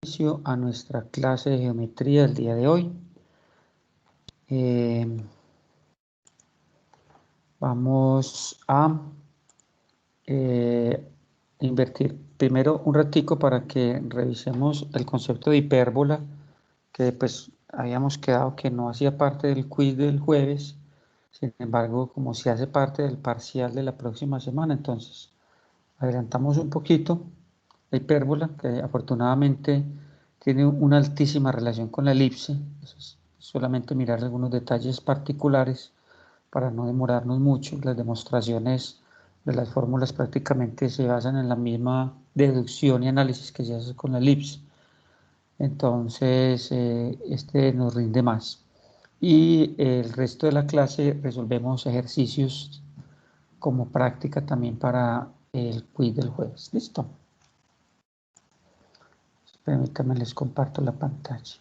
inicio a nuestra clase de geometría del día de hoy. Vamos a invertir primero un ratico para que revisemos el concepto de hipérbola, que pues habíamos quedado que no hacía parte del quiz del jueves. Sin embargo, como si hace parte del parcial de la próxima semana, entonces adelantamos un poquito la hipérbola, que afortunadamente tiene una altísima relación con la elipse. Entonces, solamente mirar algunos detalles particulares para no demorarnos mucho. Las demostraciones de las fórmulas prácticamente se basan en la misma deducción y análisis que se hace con la elipse. Entonces, este nos rinde más. Y el resto de la clase resolvemos ejercicios como práctica también para el quiz del jueves. ¿Listo? Permítanme, les comparto la pantalla.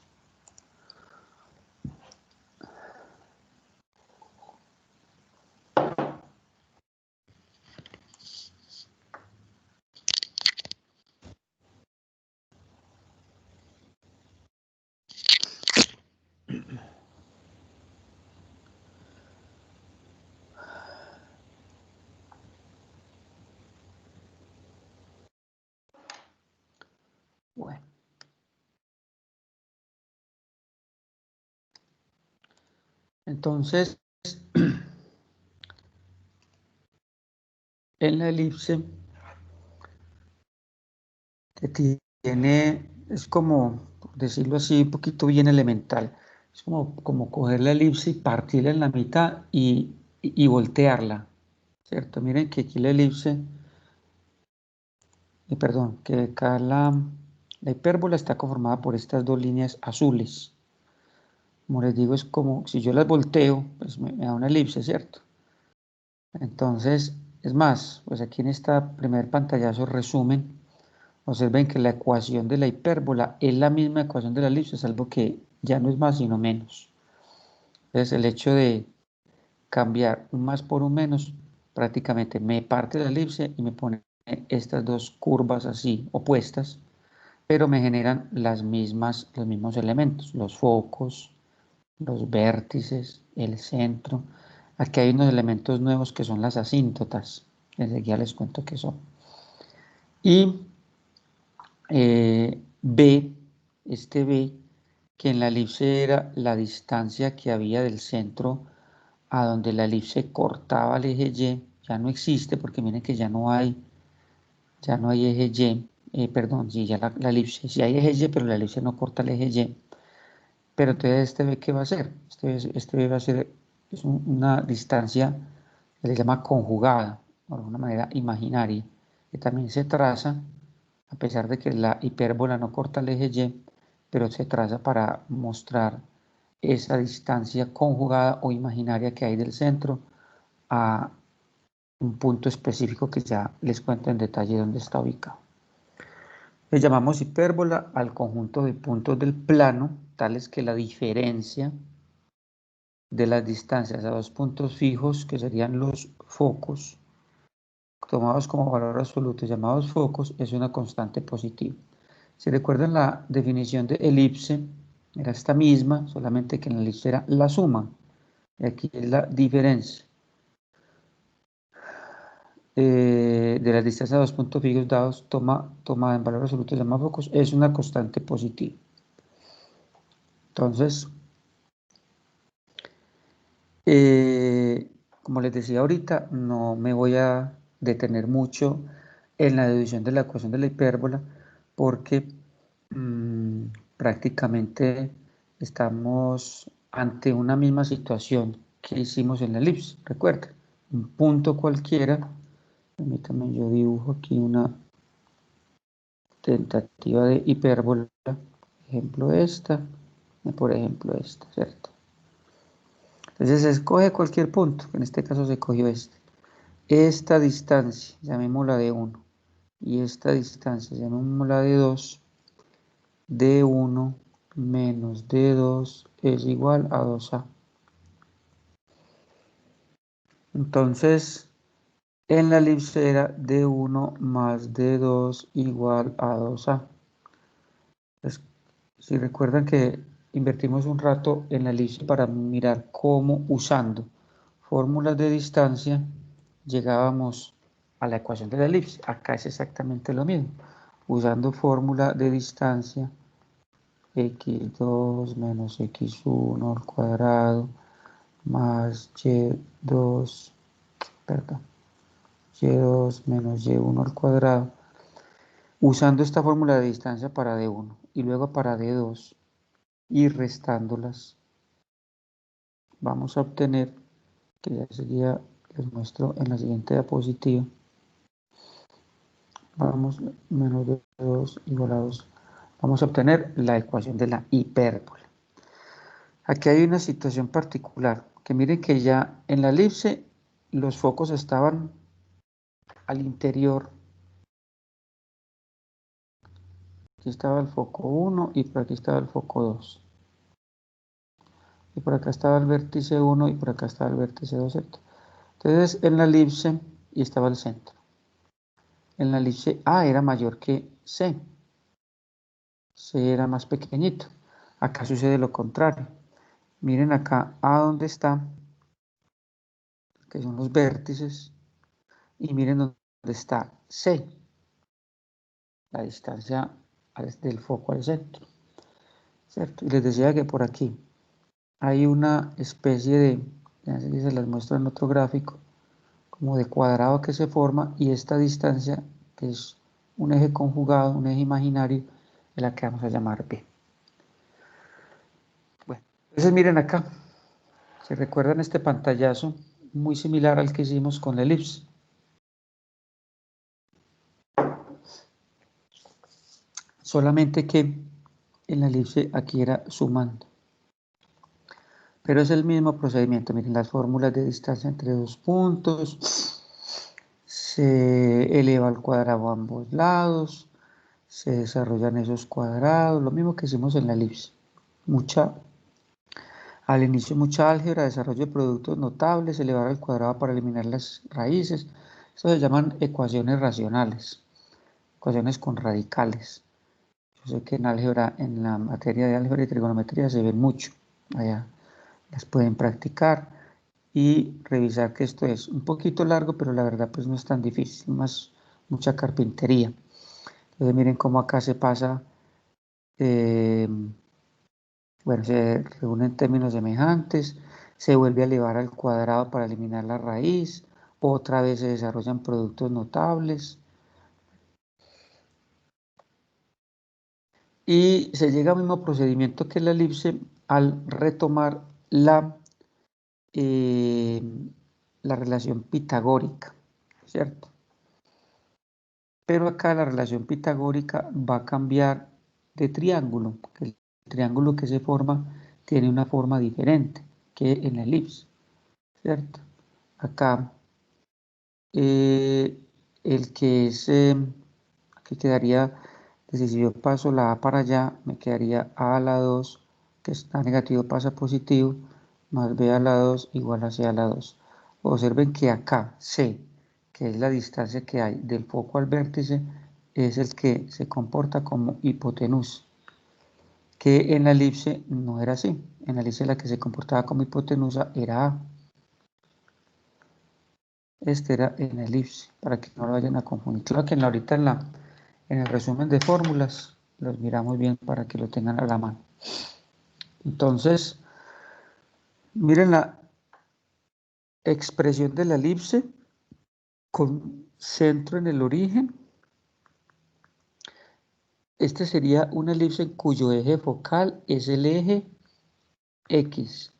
Bueno. Entonces, en la elipse que tiene, es como, por decirlo así, un poquito bien elemental. Es como coger la elipse y partirla en la mitad y voltearla, ¿cierto? Miren que aquí la elipse, perdón, que acá la hipérbola está conformada por estas dos líneas azules. Como les digo, es como si yo las volteo, pues me da una elipse, ¿cierto? Entonces, es más, pues aquí en esta primer pantallazo resumen, observen que la ecuación de la hipérbola es la misma ecuación de la elipse, salvo que ya no es más sino menos. Entonces, el hecho de cambiar un más por un menos, prácticamente me parte la elipse y me pone estas dos curvas así opuestas, pero me generan los mismos elementos, los focos, los vértices, el centro. Aquí hay unos elementos nuevos que son las asíntotas. Enseguida les cuento qué son. Y B, este B, que en la elipse era la distancia que había del centro a donde la elipse cortaba el eje Y, ya no existe porque miren que ya no hay eje Y, perdón, sí, ya la elipse, sí hay eje Y, pero la elipse no corta el eje Y. Pero entonces este B, ¿qué va a hacer? Este B va a ser una distancia que se llama conjugada, de alguna manera imaginaria, que también se traza, a pesar de que la hipérbola no corta el eje Y, pero se traza para mostrar esa distancia conjugada o imaginaria que hay del centro a un punto específico que ya les cuento en detalle dónde está ubicado. Le llamamos hipérbola al conjunto de puntos del plano, tales que la diferencia de las distancias a dos puntos fijos, que serían los focos, tomados como valor absoluto, llamados focos, es una constante positiva. Si recuerdan, la definición de elipse era esta misma, solamente que en la elipse era la suma, y aquí es la diferencia de las distancias a dos puntos fijos dados, tomada en valor absoluto, llamados focos, es una constante positiva. Entonces, como les decía ahorita, no me voy a detener mucho en la deducción de la ecuación de la hipérbola porque prácticamente estamos ante una misma situación que hicimos en la elipse. Recuerden, un punto cualquiera, permítanme, yo dibujo aquí una tentativa de hipérbola, ejemplo esta, por ejemplo esta, ¿cierto? Entonces se escoge cualquier punto, en este caso se cogió este. Esta distancia, llamémosla de 1, y esta distancia, llamémosla de 2, D1 menos D2 es igual a 2A. Entonces, en la elipse era D1 más D2 igual a 2A. Pues, si recuerdan que invertimos un rato en la elipse para mirar cómo usando fórmulas de distancia llegábamos a la ecuación de la elipse. Acá es exactamente lo mismo. Usando fórmula de distancia, x2 menos x1 al cuadrado más y2, perdón, y2 menos y1 al cuadrado, usando esta fórmula de distancia para d1 y luego para d2 y restándolas, vamos a obtener, que ya sería, les muestro en la siguiente diapositiva, vamos menos de 2 igual a 2, vamos a obtener la ecuación de la hipérbola. Aquí hay una situación particular, que miren que ya en la elipse los focos estaban al interior. Aquí estaba el foco 1 y por aquí estaba el foco 2. Y por acá estaba el vértice 1 y por acá estaba el vértice 2, ¿cierto? Entonces en la elipse y estaba el centro. En la elipse A era mayor que C. C era más pequeñito. Acá sucede lo contrario. Miren acá A dónde está, que son los vértices, y miren dónde está C, la distancia del foco al centro, ¿cierto? Y les decía que por aquí hay una especie de, ya sé que se las muestro en otro gráfico, como de cuadrado que se forma, y esta distancia, que es un eje conjugado, un eje imaginario, es la que vamos a llamar B. Bueno, entonces miren acá, se recuerdan este pantallazo muy similar al que hicimos con la elipse. Solamente que en la elipse aquí era sumando. Pero es el mismo procedimiento. Miren las fórmulas de distancia entre dos puntos. Se eleva al cuadrado a ambos lados. Se desarrollan esos cuadrados. Lo mismo que hicimos en la elipse. Al inicio mucha álgebra, desarrollo de productos notables, elevar al cuadrado para eliminar las raíces. Esto se llaman ecuaciones racionales. Ecuaciones con radicales. Yo sé que en álgebra, en la materia de álgebra y trigonometría se ven mucho. Allá las pueden practicar y revisar que esto es un poquito largo, pero la verdad pues no es tan difícil, más mucha carpintería. Entonces miren cómo acá se pasa, bueno, se reúnen términos semejantes, se vuelve a elevar al cuadrado para eliminar la raíz, otra vez se desarrollan productos notables y se llega al mismo procedimiento que la elipse al retomar eh, la relación pitagórica, ¿cierto? Pero acá la relación pitagórica va a cambiar de triángulo, que el triángulo que se forma tiene una forma diferente que en la elipse, ¿cierto? Acá el que es, que quedaría, si yo paso la A para allá, me quedaría A a la 2, que está negativo pasa a positivo, más B a la 2 igual a C a la 2. Observen que acá C, que es la distancia que hay del foco al vértice, es el que se comporta como hipotenusa, que en la elipse no era así. En la elipse la que se comportaba como hipotenusa era A. Este era en la elipse, para que no lo vayan a confundir. Claro que ahorita en el resumen de fórmulas los miramos bien para que lo tengan a la mano. Entonces, miren la expresión de la elipse con centro en el origen. Este sería una elipse cuyo eje focal es el eje X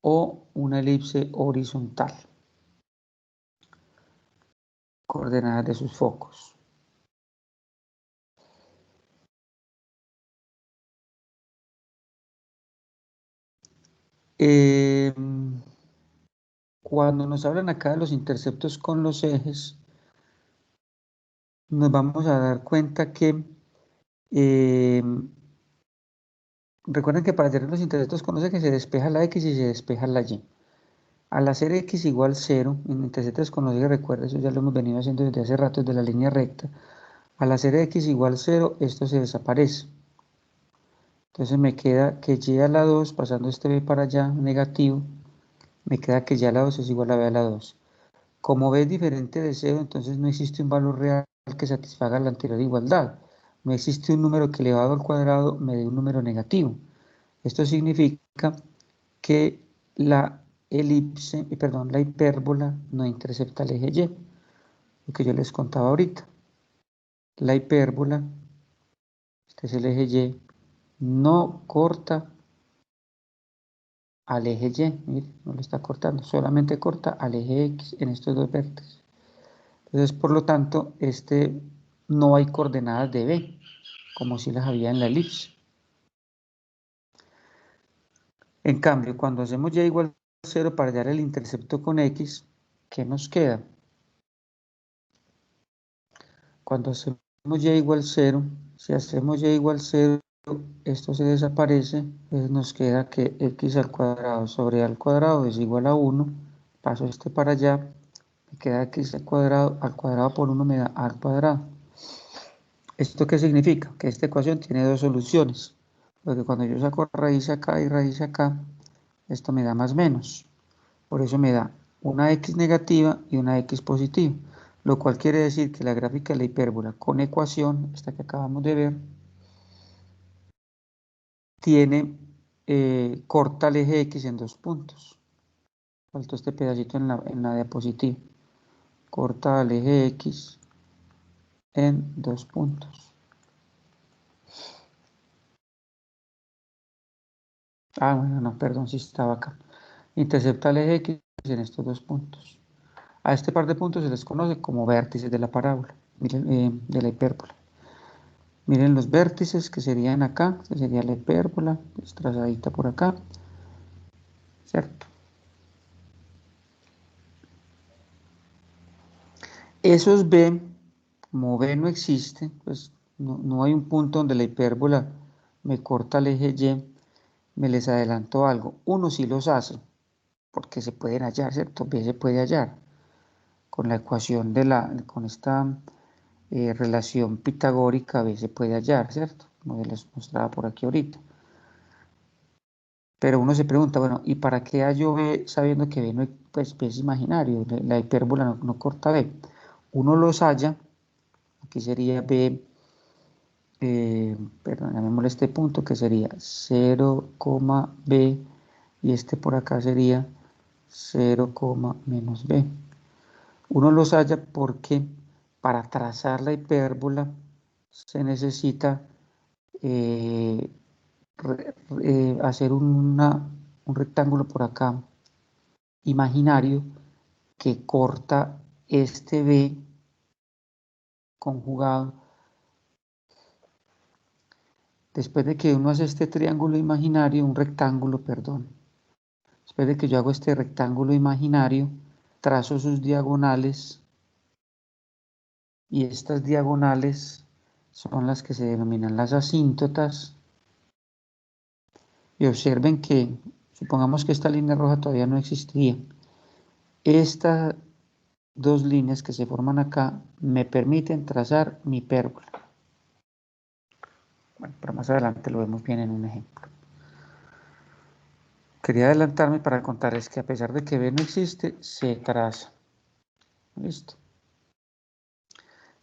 o una elipse horizontal, coordenadas de sus focos. Cuando nos hablan acá de los interceptos con los ejes, nos vamos a dar cuenta que recuerden que para hacer los interceptos con los ejes se despeja la X y se despeja la Y. Al hacer X igual 0, en interceptos con los ejes, recuerden, eso ya lo hemos venido haciendo desde hace rato, desde la línea recta, Al hacer x igual 0, esto se desaparece. Entonces me queda que y a la 2, pasando este b para allá, negativo, me queda que y a la 2 es igual a b a la 2. Como b es diferente de 0, entonces no existe un valor real que satisfaga la anterior igualdad. No existe un número que elevado al cuadrado me dé un número negativo. Esto significa que la la hipérbola no intercepta el eje y, lo que yo les contaba ahorita. La hipérbola, este es el eje y, no corta al eje y, mire, no lo está cortando, solamente corta al eje x en estos dos vértices. Entonces, por lo tanto, no hay coordenadas de b, como si las había en la elipse. En cambio, cuando hacemos y igual a 0 para hallar el intercepto con x, ¿qué nos queda? Cuando hacemos y igual 0, si hacemos y igual 0, esto se desaparece, entonces nos queda que x al cuadrado sobre a al cuadrado es igual a 1, paso este para allá, me queda x al cuadrado por 1 me da a al cuadrado. ¿Esto qué significa? Que esta ecuación tiene dos soluciones, porque cuando yo saco raíz acá y raíz acá, esto me da más menos. Por eso me da una x negativa y una x positiva, lo cual quiere decir que la gráfica de la hipérbola con ecuación, esta que acabamos de ver, corta el eje x en dos puntos. Faltó este pedacito en la diapositiva. Corta el eje x en dos puntos. Ah, bueno, no, perdón, si estaba acá. Intercepta el eje x en estos dos puntos. A este par de puntos se les conoce como vértices de la parábola, miren, de la hipérbola. Miren los vértices que serían acá, que sería la hipérbola, trazadita por acá, ¿cierto? Esos B, como B no existe, pues no hay un punto donde la hipérbola me corta el eje Y, me les adelanto algo. Uno sí los hace, porque se pueden hallar, ¿cierto? B se puede hallar con la ecuación con esta relación pitagórica, B se puede hallar, ¿cierto? Como les mostraba por aquí ahorita. Pero uno se pregunta, bueno, ¿y para qué hallo B sabiendo que B, no, pues, B es imaginario? La hipérbola no corta B. Uno los halla, aquí sería B, perdón, llamémosle este punto que sería 0, B, y este por acá sería 0, menos B. Uno los halla porque para trazar la hipérbola se necesita hacer un rectángulo por acá imaginario que corta este B conjugado. Después de que uno hace este triángulo imaginario, un rectángulo, perdón, después de que yo hago este rectángulo imaginario, trazo sus diagonales y estas diagonales son las que se denominan las asíntotas. Y observen que, supongamos que esta línea roja todavía no existía. Estas dos líneas que se forman acá me permiten trazar mi hipérbola. Bueno, pero más adelante lo vemos bien en un ejemplo. Quería adelantarme para contarles que a pesar de que B no existe, se traza. ¿Listo?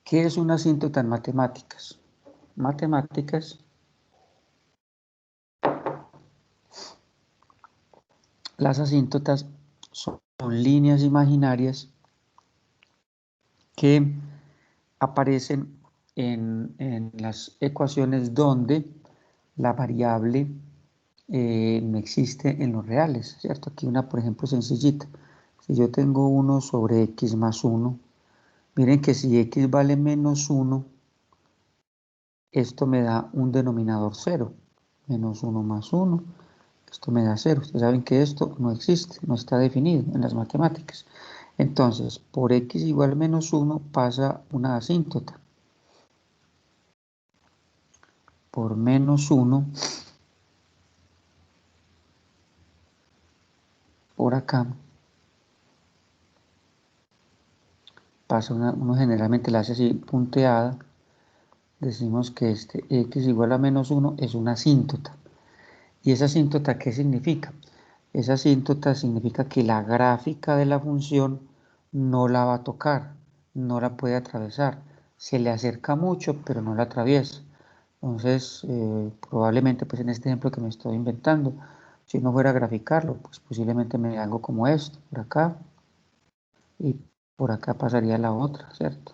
¿Qué es una asíntota en matemáticas? Matemáticas, las asíntotas son líneas imaginarias que aparecen en las ecuaciones donde la variable no existe en los reales, ¿cierto? Aquí una, por ejemplo, sencillita. Si yo tengo 1 sobre x más 1, miren que si x vale menos 1, esto me da un denominador 0. Menos 1 más 1, esto me da 0. Ustedes saben que esto no existe, no está definido en las matemáticas. Entonces, por x igual a menos 1 pasa una asíntota. Por menos 1, por acá, pasa uno generalmente la hace así punteada, decimos que este x igual a menos 1 es una asíntota. ¿Y esa asíntota qué significa? Esa asíntota significa que la gráfica de la función no la va a tocar, no la puede atravesar. Se le acerca mucho, pero no la atraviesa. Entonces, probablemente pues en este ejemplo que me estoy inventando, si no fuera a graficarlo, pues posiblemente me dé algo como esto, por acá, y por acá pasaría la otra, ¿cierto?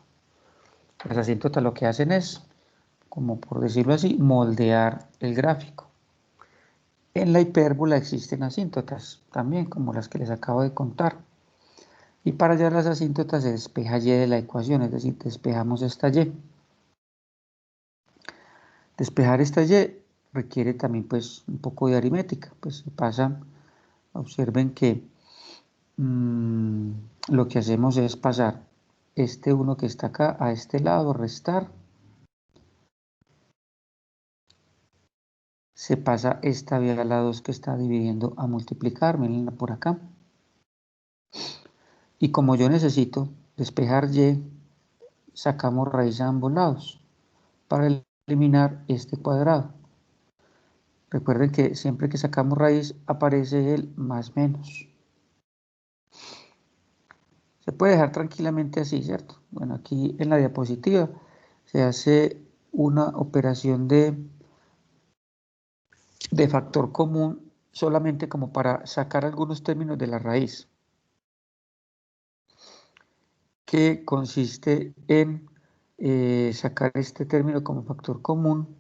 Las asíntotas lo que hacen es, como por decirlo así, moldear el gráfico. En la hipérbola existen asíntotas, también como las que les acabo de contar. Y para hallar las asíntotas se despeja y de la ecuación, es decir, despejamos esta y. Despejar esta y requiere también pues un poco de aritmética. Pues se pasa, observen que lo que hacemos es pasar este 1 que está acá a este lado, restar. Se pasa esta vía a la 2 que está dividiendo a multiplicar, mirenla por acá. Y como yo necesito despejar y, sacamos raíz a ambos lados para eliminar este cuadrado. Recuerden que siempre que sacamos raíz aparece el más menos. Se puede dejar tranquilamente así, ¿cierto? Bueno, aquí en la diapositiva se hace una operación de factor común solamente como para sacar algunos términos de la raíz, que consiste en sacar este término como factor común.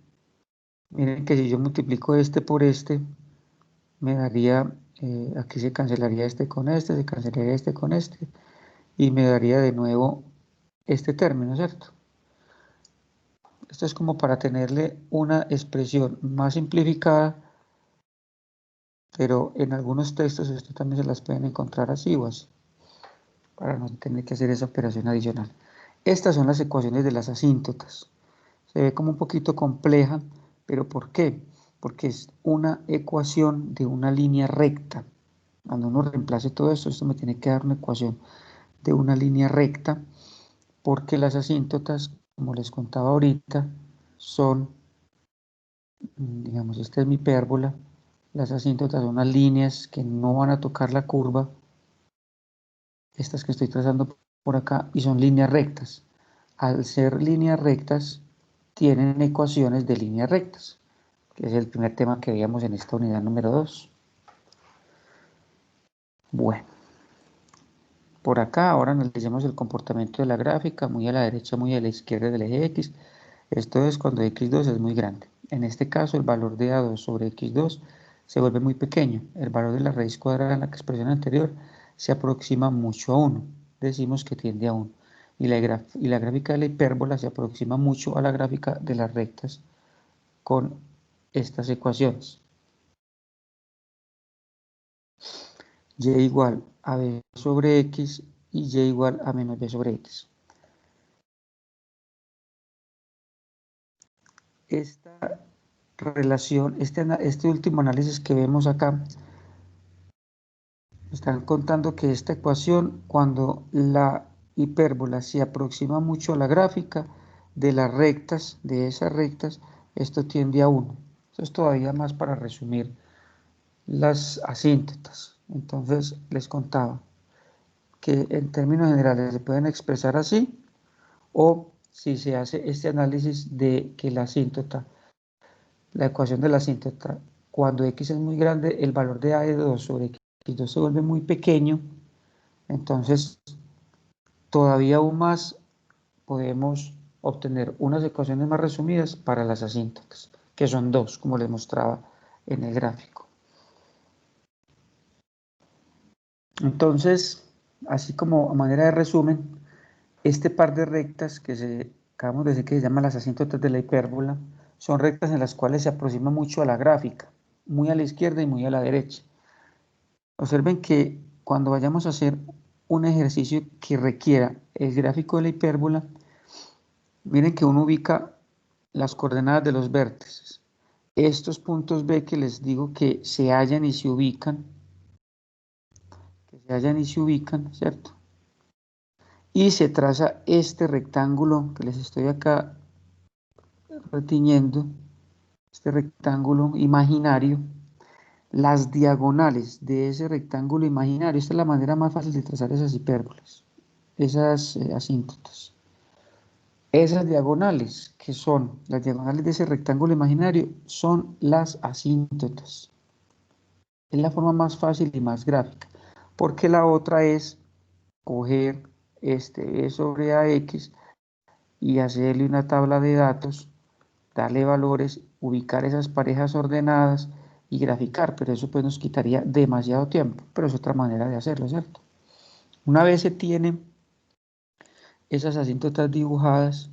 Miren que si yo multiplico este por este, me daría, aquí se cancelaría este con este, se cancelaría este con este, y me daría de nuevo este término, ¿cierto? Esto es como para tenerle una expresión más simplificada, pero en algunos textos esto también se las pueden encontrar así o así, para no tener que hacer esa operación adicional. Estas son las ecuaciones de las asíntotas. Se ve como un poquito compleja, pero ¿por qué? Porque es una ecuación de una línea recta. Cuando uno reemplace todo esto, esto me tiene que dar una ecuación de una línea recta, porque las asíntotas, como les contaba ahorita, son, digamos, esta es mi hipérbola, las asíntotas son unas líneas que no van a tocar la curva, estas que estoy trazando por acá, y son líneas rectas. Al ser líneas rectas, tienen ecuaciones de líneas rectas, que es el primer tema que veíamos en esta unidad número 2. Bueno, por acá ahora analicemos el comportamiento de la gráfica, muy a la derecha, muy a la izquierda del eje X. Esto es cuando x2 es muy grande. En este caso, el valor de a2 sobre x2 se vuelve muy pequeño. El valor de la raíz cuadrada en la expresión anterior se aproxima mucho a 1. Decimos que tiende a 1. Y la gráfica de la hipérbola se aproxima mucho a la gráfica de las rectas con estas ecuaciones. Y igual a b sobre x y y igual a menos b sobre x. Esta relación, este último análisis que vemos acá, están contando que esta ecuación, cuando la hipérbola se aproxima mucho a la gráfica de las rectas, de esas rectas, esto tiende a 1. Esto es todavía más para resumir las asíntotas. Entonces les contaba que en términos generales se pueden expresar así, o si se hace este análisis de que la asíntota, la ecuación de la asíntota, cuando x es muy grande, el valor de a de 2 sobre x2 se vuelve muy pequeño, entonces todavía aún más podemos obtener unas ecuaciones más resumidas para las asíntotas, que son dos, como les mostraba en el gráfico. Entonces, así como a manera de resumen, este par de rectas que acabamos de decir que se llaman las asíntotas de la hipérbola, son rectas en las cuales se aproxima mucho a la gráfica, muy a la izquierda y muy a la derecha. Observen que cuando vayamos a hacer un ejercicio que requiera el gráfico de la hipérbola, miren que uno ubica las coordenadas de los vértices. Estos puntos B que les digo que se hallan y se ubican, ¿cierto? Y se traza este rectángulo que les estoy acá retiñendo este rectángulo imaginario, las diagonales de ese rectángulo imaginario, esta es la manera más fácil de trazar esas hipérbolas, esas asíntotas. Esas diagonales, que son las diagonales de ese rectángulo imaginario, son las asíntotas. Es la forma más fácil y más gráfica, porque la otra es coger este E sobre AX y hacerle una tabla de datos, darle valores, ubicar esas parejas ordenadas y graficar, pero eso pues nos quitaría demasiado tiempo, pero es otra manera de hacerlo, ¿cierto? Una vez se tienen esas asíntotas dibujadas,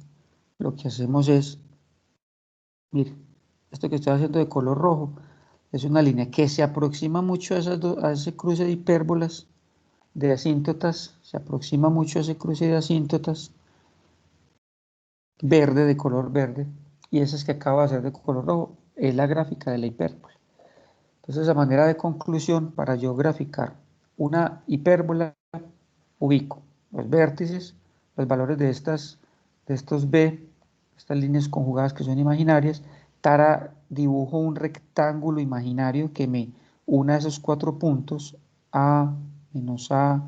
lo que hacemos es, mire, esto que estoy haciendo de color rojo, es una línea que se aproxima mucho a ese cruce de hipérbolas, de asíntotas, se aproxima mucho a ese cruce de asíntotas, verde, de color verde, y esas que acabo de hacer de color rojo, es la gráfica de la hipérbola. Entonces, a manera de conclusión, para yo graficar una hipérbola, ubico los vértices, los valores de estos B, estas líneas conjugadas que son imaginarias, dibujo un rectángulo imaginario que me una esos 4 puntos, A menos A,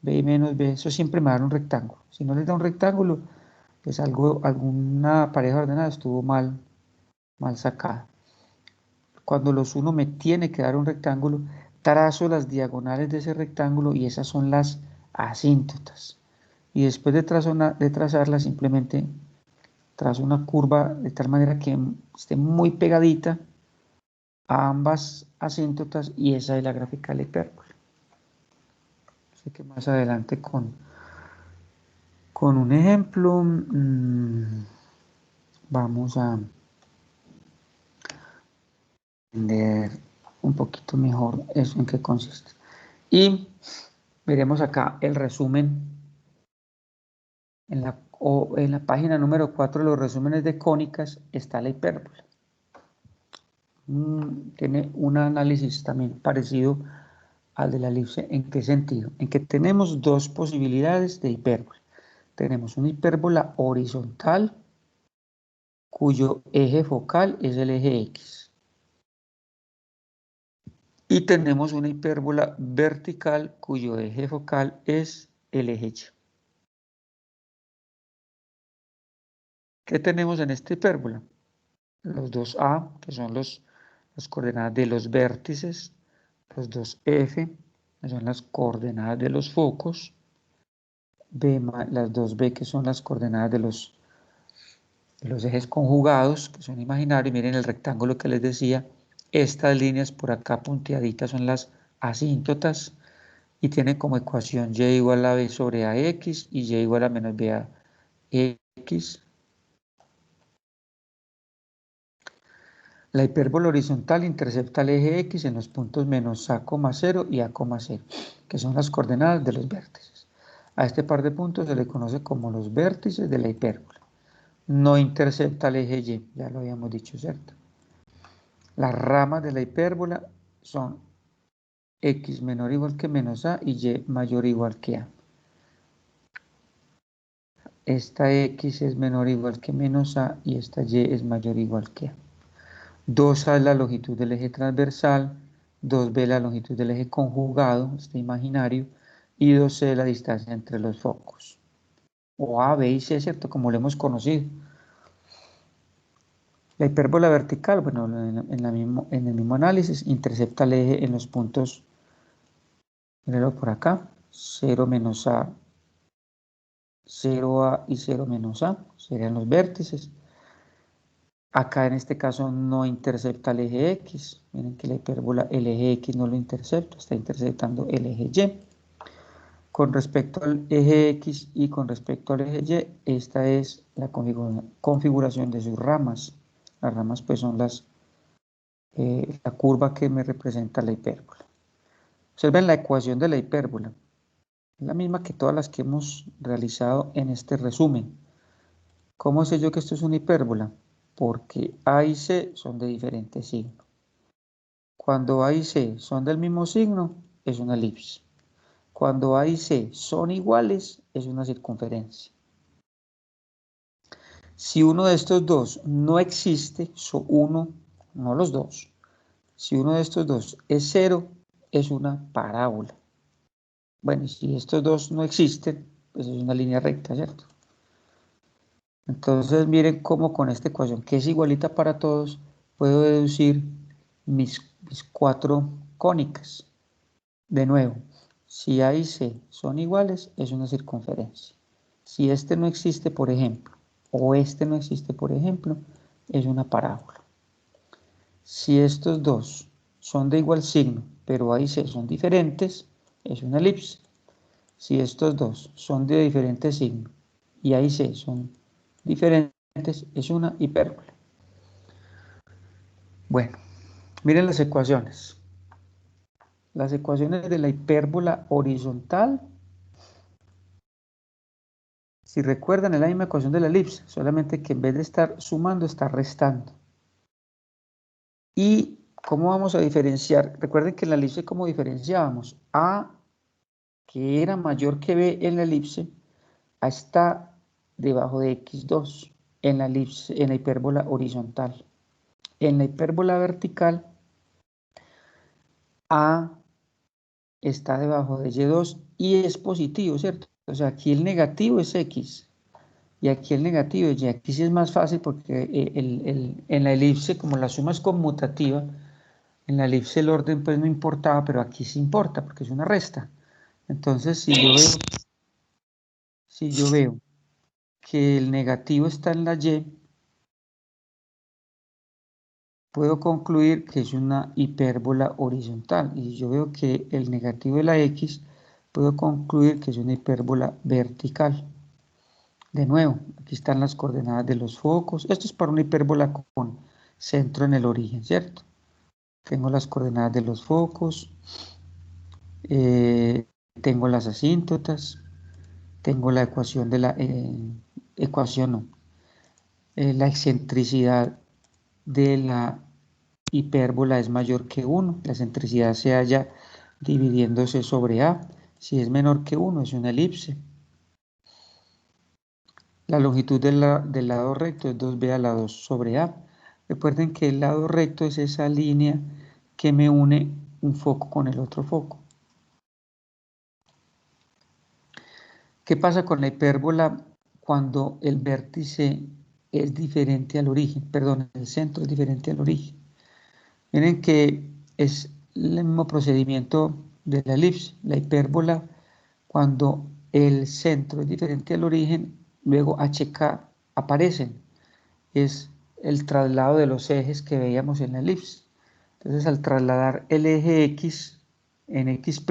B menos B, eso siempre me da un rectángulo. Si no les da un rectángulo, pues alguna pareja ordenada estuvo mal sacada. Cuando los uno me tiene que dar un rectángulo, trazo las diagonales de ese rectángulo y esas son las asíntotas. Y después de trazarlas, simplemente trazo una curva de tal manera que esté muy pegadita a ambas asíntotas y esa es la gráfica de la hipérbola. Así que más adelante con un ejemplo vamos a entender un poquito mejor eso en qué consiste. Y veremos acá el resumen en la página número 4 de los resúmenes de cónicas está la hipérbola. Tiene un análisis también parecido al de la elipse. ¿En qué sentido? En que tenemos dos posibilidades de hipérbola. Tenemos una hipérbola horizontal cuyo eje focal es el eje X. Y tenemos una hipérbola vertical cuyo eje focal es el eje Y. ¿Qué tenemos en esta hipérbola? Los dos A, que son las coordenadas de los vértices, los dos F, que son las coordenadas de los focos, B, las dos B, que son las coordenadas de los ejes conjugados, que son imaginarios. Miren el rectángulo que les decía, estas líneas por acá punteaditas son las asíntotas y tienen como ecuación y igual a b sobre ax y y igual a menos b a x. La hipérbola horizontal intercepta el eje X en los puntos menos A,0 y A,0, que son las coordenadas de los vértices. A este par de puntos se le conoce como los vértices de la hipérbola. No intercepta el eje Y, ya lo habíamos dicho, ¿cierto? Las ramas de la hipérbola son X menor o igual que menos A y Y mayor o igual que A. Esta X es menor o igual que menos A y esta Y es mayor o igual que A. 2A es la longitud del eje transversal, 2B la longitud del eje conjugado, este imaginario, y 2C la distancia entre los focos. O A, B y C, ¿cierto? Como lo hemos conocido. La hipérbola vertical, bueno, en el mismo análisis, intercepta el eje en los puntos, mírenlo por acá, 0 menos A, 0A y 0 menos A, serían los vértices. Acá en este caso no intercepta el eje X. Miren que la hipérbola, el eje X no lo intercepta, está interceptando el eje Y. Con respecto al eje X y con respecto al eje Y, esta es la configuración de sus ramas. Las ramas pues son la curva que me representa la hipérbola. Observen la ecuación de la hipérbola. Es la misma que todas las que hemos realizado en este resumen. ¿Cómo sé yo que esto es una hipérbola? Porque A y C son de diferente signo. Cuando A y C son del mismo signo, es una elipse. Cuando A y C son iguales, es una circunferencia. Si uno de estos dos no existe, uno, no los dos. Si uno de estos dos es cero, es una parábola. Bueno, si estos dos no existen, pues es una línea recta, ¿cierto? Entonces miren cómo con esta ecuación, que es igualita para todos, puedo deducir mis cuatro cónicas. De nuevo, si A y C son iguales, es una circunferencia. Si este no existe, por ejemplo, o este no existe, por ejemplo, es una parábola. Si estos dos son de igual signo, pero A y C son diferentes, es una elipse. Si estos dos son de diferente signo y A y C son diferentes, es una hipérbola. Bueno, miren las ecuaciones. Las ecuaciones de la hipérbola horizontal, si recuerdan, es la misma ecuación de la elipse, solamente que en vez de estar sumando, está restando. ¿Y cómo vamos a diferenciar? Recuerden que en la elipse, ¿cómo diferenciábamos? A, que era mayor que B en la elipse, A está debajo de x2 en la elipse, en la hipérbola horizontal. En la hipérbola vertical, A está debajo de y2 y es positivo, ¿cierto? O sea, aquí el negativo es x y aquí el negativo es y. Aquí sí es más fácil porque en la elipse, como la suma es conmutativa, en la elipse el orden pues no importaba, pero aquí sí importa porque es una resta. Entonces, si yo veo que el negativo está en la y, puedo concluir que es una hipérbola horizontal. Y si yo veo que el negativo de la x, puedo concluir que es una hipérbola vertical. De nuevo, aquí están las coordenadas de los focos. Esto es para una hipérbola con centro en el origen, ¿cierto? Tengo las coordenadas de los focos, tengo las asíntotas, tengo la ecuación de la ecuación, no, la excentricidad de la hipérbola es mayor que 1, la excentricidad se halla dividiéndose sobre A. Si es menor que 1, es una elipse. La longitud del lado recto es 2b a la 2 sobre A. Recuerden que el lado recto es esa línea que me une un foco con el otro foco. ¿Qué pasa con la hipérbola cuando el vértice es diferente al origen? Perdón, el centro es diferente al origen. Miren que es el mismo procedimiento de la elipse. La hipérbola, cuando el centro es diferente al origen, luego HK aparecen. Es el traslado de los ejes que veíamos en la elipse. Entonces, al trasladar el eje X en X',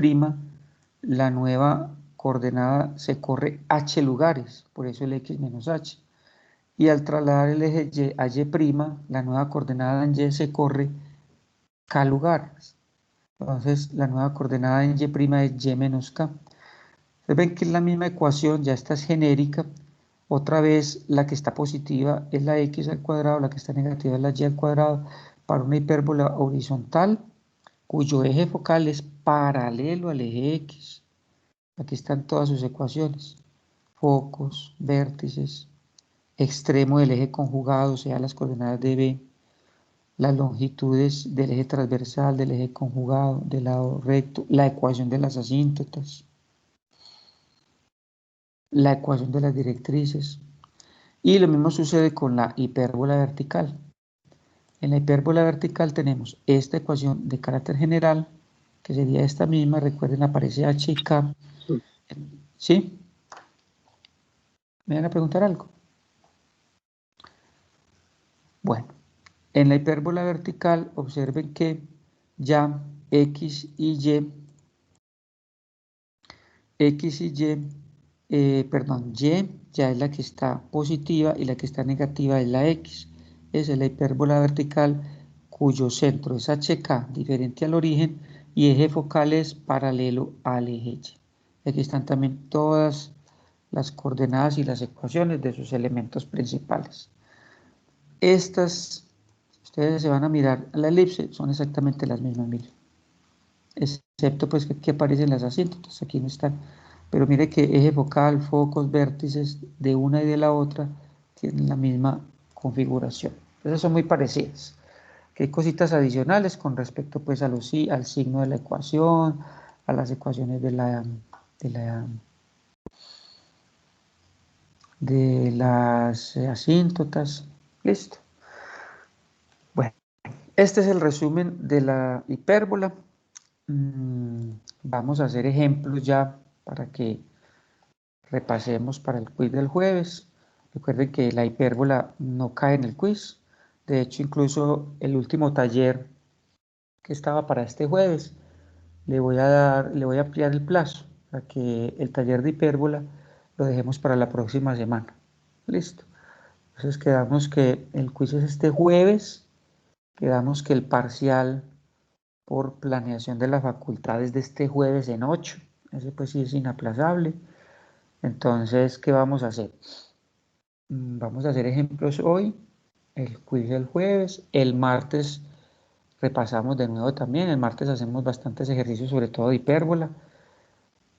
la nueva coordenada se corre H lugares, por eso el X menos H. Y al trasladar el eje Y a Y', la nueva coordenada en Y se corre K lugares. Entonces, la nueva coordenada en Y' es Y menos K. Ustedes ven que es la misma ecuación, ya esta es genérica. Otra vez, la que está positiva es la x al cuadrado, la que está negativa es la y al cuadrado, para una hipérbola horizontal, cuyo eje focal es paralelo al eje x. Aquí están todas sus ecuaciones. Focos, vértices, extremo del eje conjugado, o sea, las coordenadas de B, las longitudes del eje transversal, del eje conjugado, del lado recto, la ecuación de las asíntotas, la ecuación de las directrices. Y lo mismo sucede con la hipérbola vertical. En la hipérbola vertical tenemos esta ecuación de carácter general, que sería esta misma, recuerden, aparece h y k. ¿Sí? ¿Me van a preguntar algo? Bueno, en la hipérbola vertical observen que ya x y y, perdón, y ya es la que está positiva y la que está negativa es la x. Esa es la hipérbola vertical cuyo centro es HK, diferente al origen, y eje focal es paralelo al eje Y. Aquí están también todas las coordenadas y las ecuaciones de sus elementos principales. Estas, ustedes se van a mirar a la elipse, son exactamente las mismas, miren. Excepto pues que aquí aparecen las asíntotas, aquí no están. Pero mire que eje focal, focos, vértices de una y de la otra tienen la misma configuración. Entonces son muy parecidas. Que hay cositas adicionales con respecto pues al signo de la ecuación, a las ecuaciones de las asíntotas. Listo. Bueno, este es el resumen de la hipérbola. Vamos a hacer ejemplos ya para que repasemos para el quiz del jueves. Recuerden que la hipérbola no cae en el quiz. De hecho, incluso el último taller que estaba para este jueves, le voy a ampliar el plazo para que el taller de hipérbola lo dejemos para la próxima semana. Listo. Entonces quedamos que el quiz es este jueves, quedamos que el parcial por planeación de las facultades de este jueves en 8, ese pues sí es inaplazable. Entonces, ¿qué vamos a hacer? Vamos a hacer ejemplos hoy, el quiz el jueves, el martes repasamos de nuevo también, el martes hacemos bastantes ejercicios sobre todo de hipérbola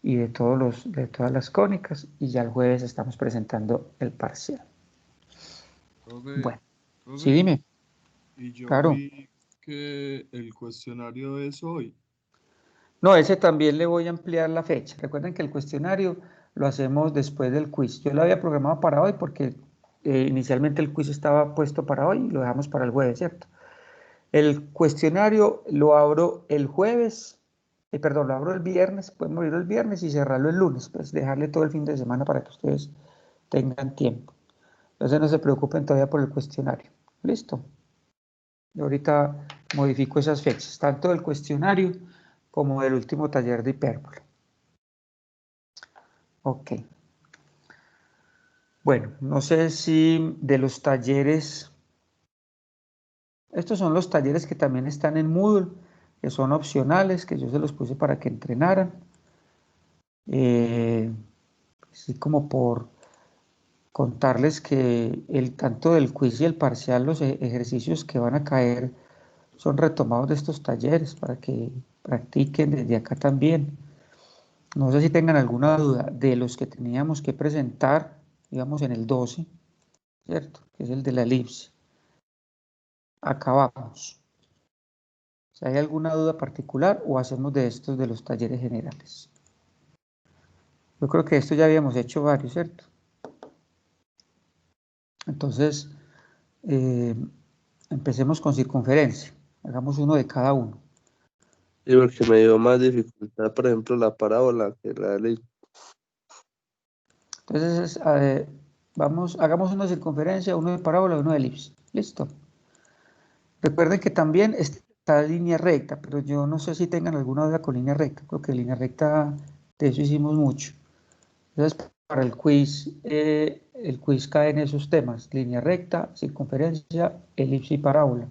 y de todas las cónicas, y ya el jueves estamos presentando el parcial. Profe, Sí, dime. y yo Claro. vi que el cuestionario es hoy. No, ese también le voy a ampliar la fecha. Recuerden que el cuestionario lo hacemos después del quiz. Yo lo había programado para hoy porque inicialmente el quiz estaba puesto para hoy y lo dejamos para el jueves, ¿cierto? El cuestionario lo abro el jueves, lo abro el viernes, podemos abrirlo el viernes y cerrarlo el lunes, pues dejarle todo el fin de semana para que ustedes tengan tiempo. Entonces no se preocupen todavía por el cuestionario. ¿Listo? Yo ahorita modifico esas fechas, tanto del cuestionario como del último taller de hipérbola. Ok. Bueno, no sé si de los talleres, estos son los talleres que también están en Moodle, que son opcionales, que yo se los puse para que entrenaran. Así como por contarles que tanto del quiz y el parcial, los ejercicios que van a caer son retomados de estos talleres para que practiquen desde acá también. No sé si tengan alguna duda de los que teníamos que presentar, digamos en el 12, ¿cierto? Que es el de la elipse. Acabamos. Si hay alguna duda particular o hacemos de estos de los talleres generales. Yo creo que esto ya habíamos hecho varios, ¿cierto? Entonces, empecemos con circunferencia. Hagamos uno de cada uno. Sí, porque me dio más dificultad, por ejemplo, la parábola que la ley. Entonces, hagamos uno de circunferencia, uno de parábola y uno de elipse. Listo. Recuerden que también está línea recta, pero yo no sé si tengan alguna duda con línea recta. Creo que línea recta, de eso hicimos mucho. Entonces, para el quiz cae en esos temas: línea recta, circunferencia, elipse y parábola.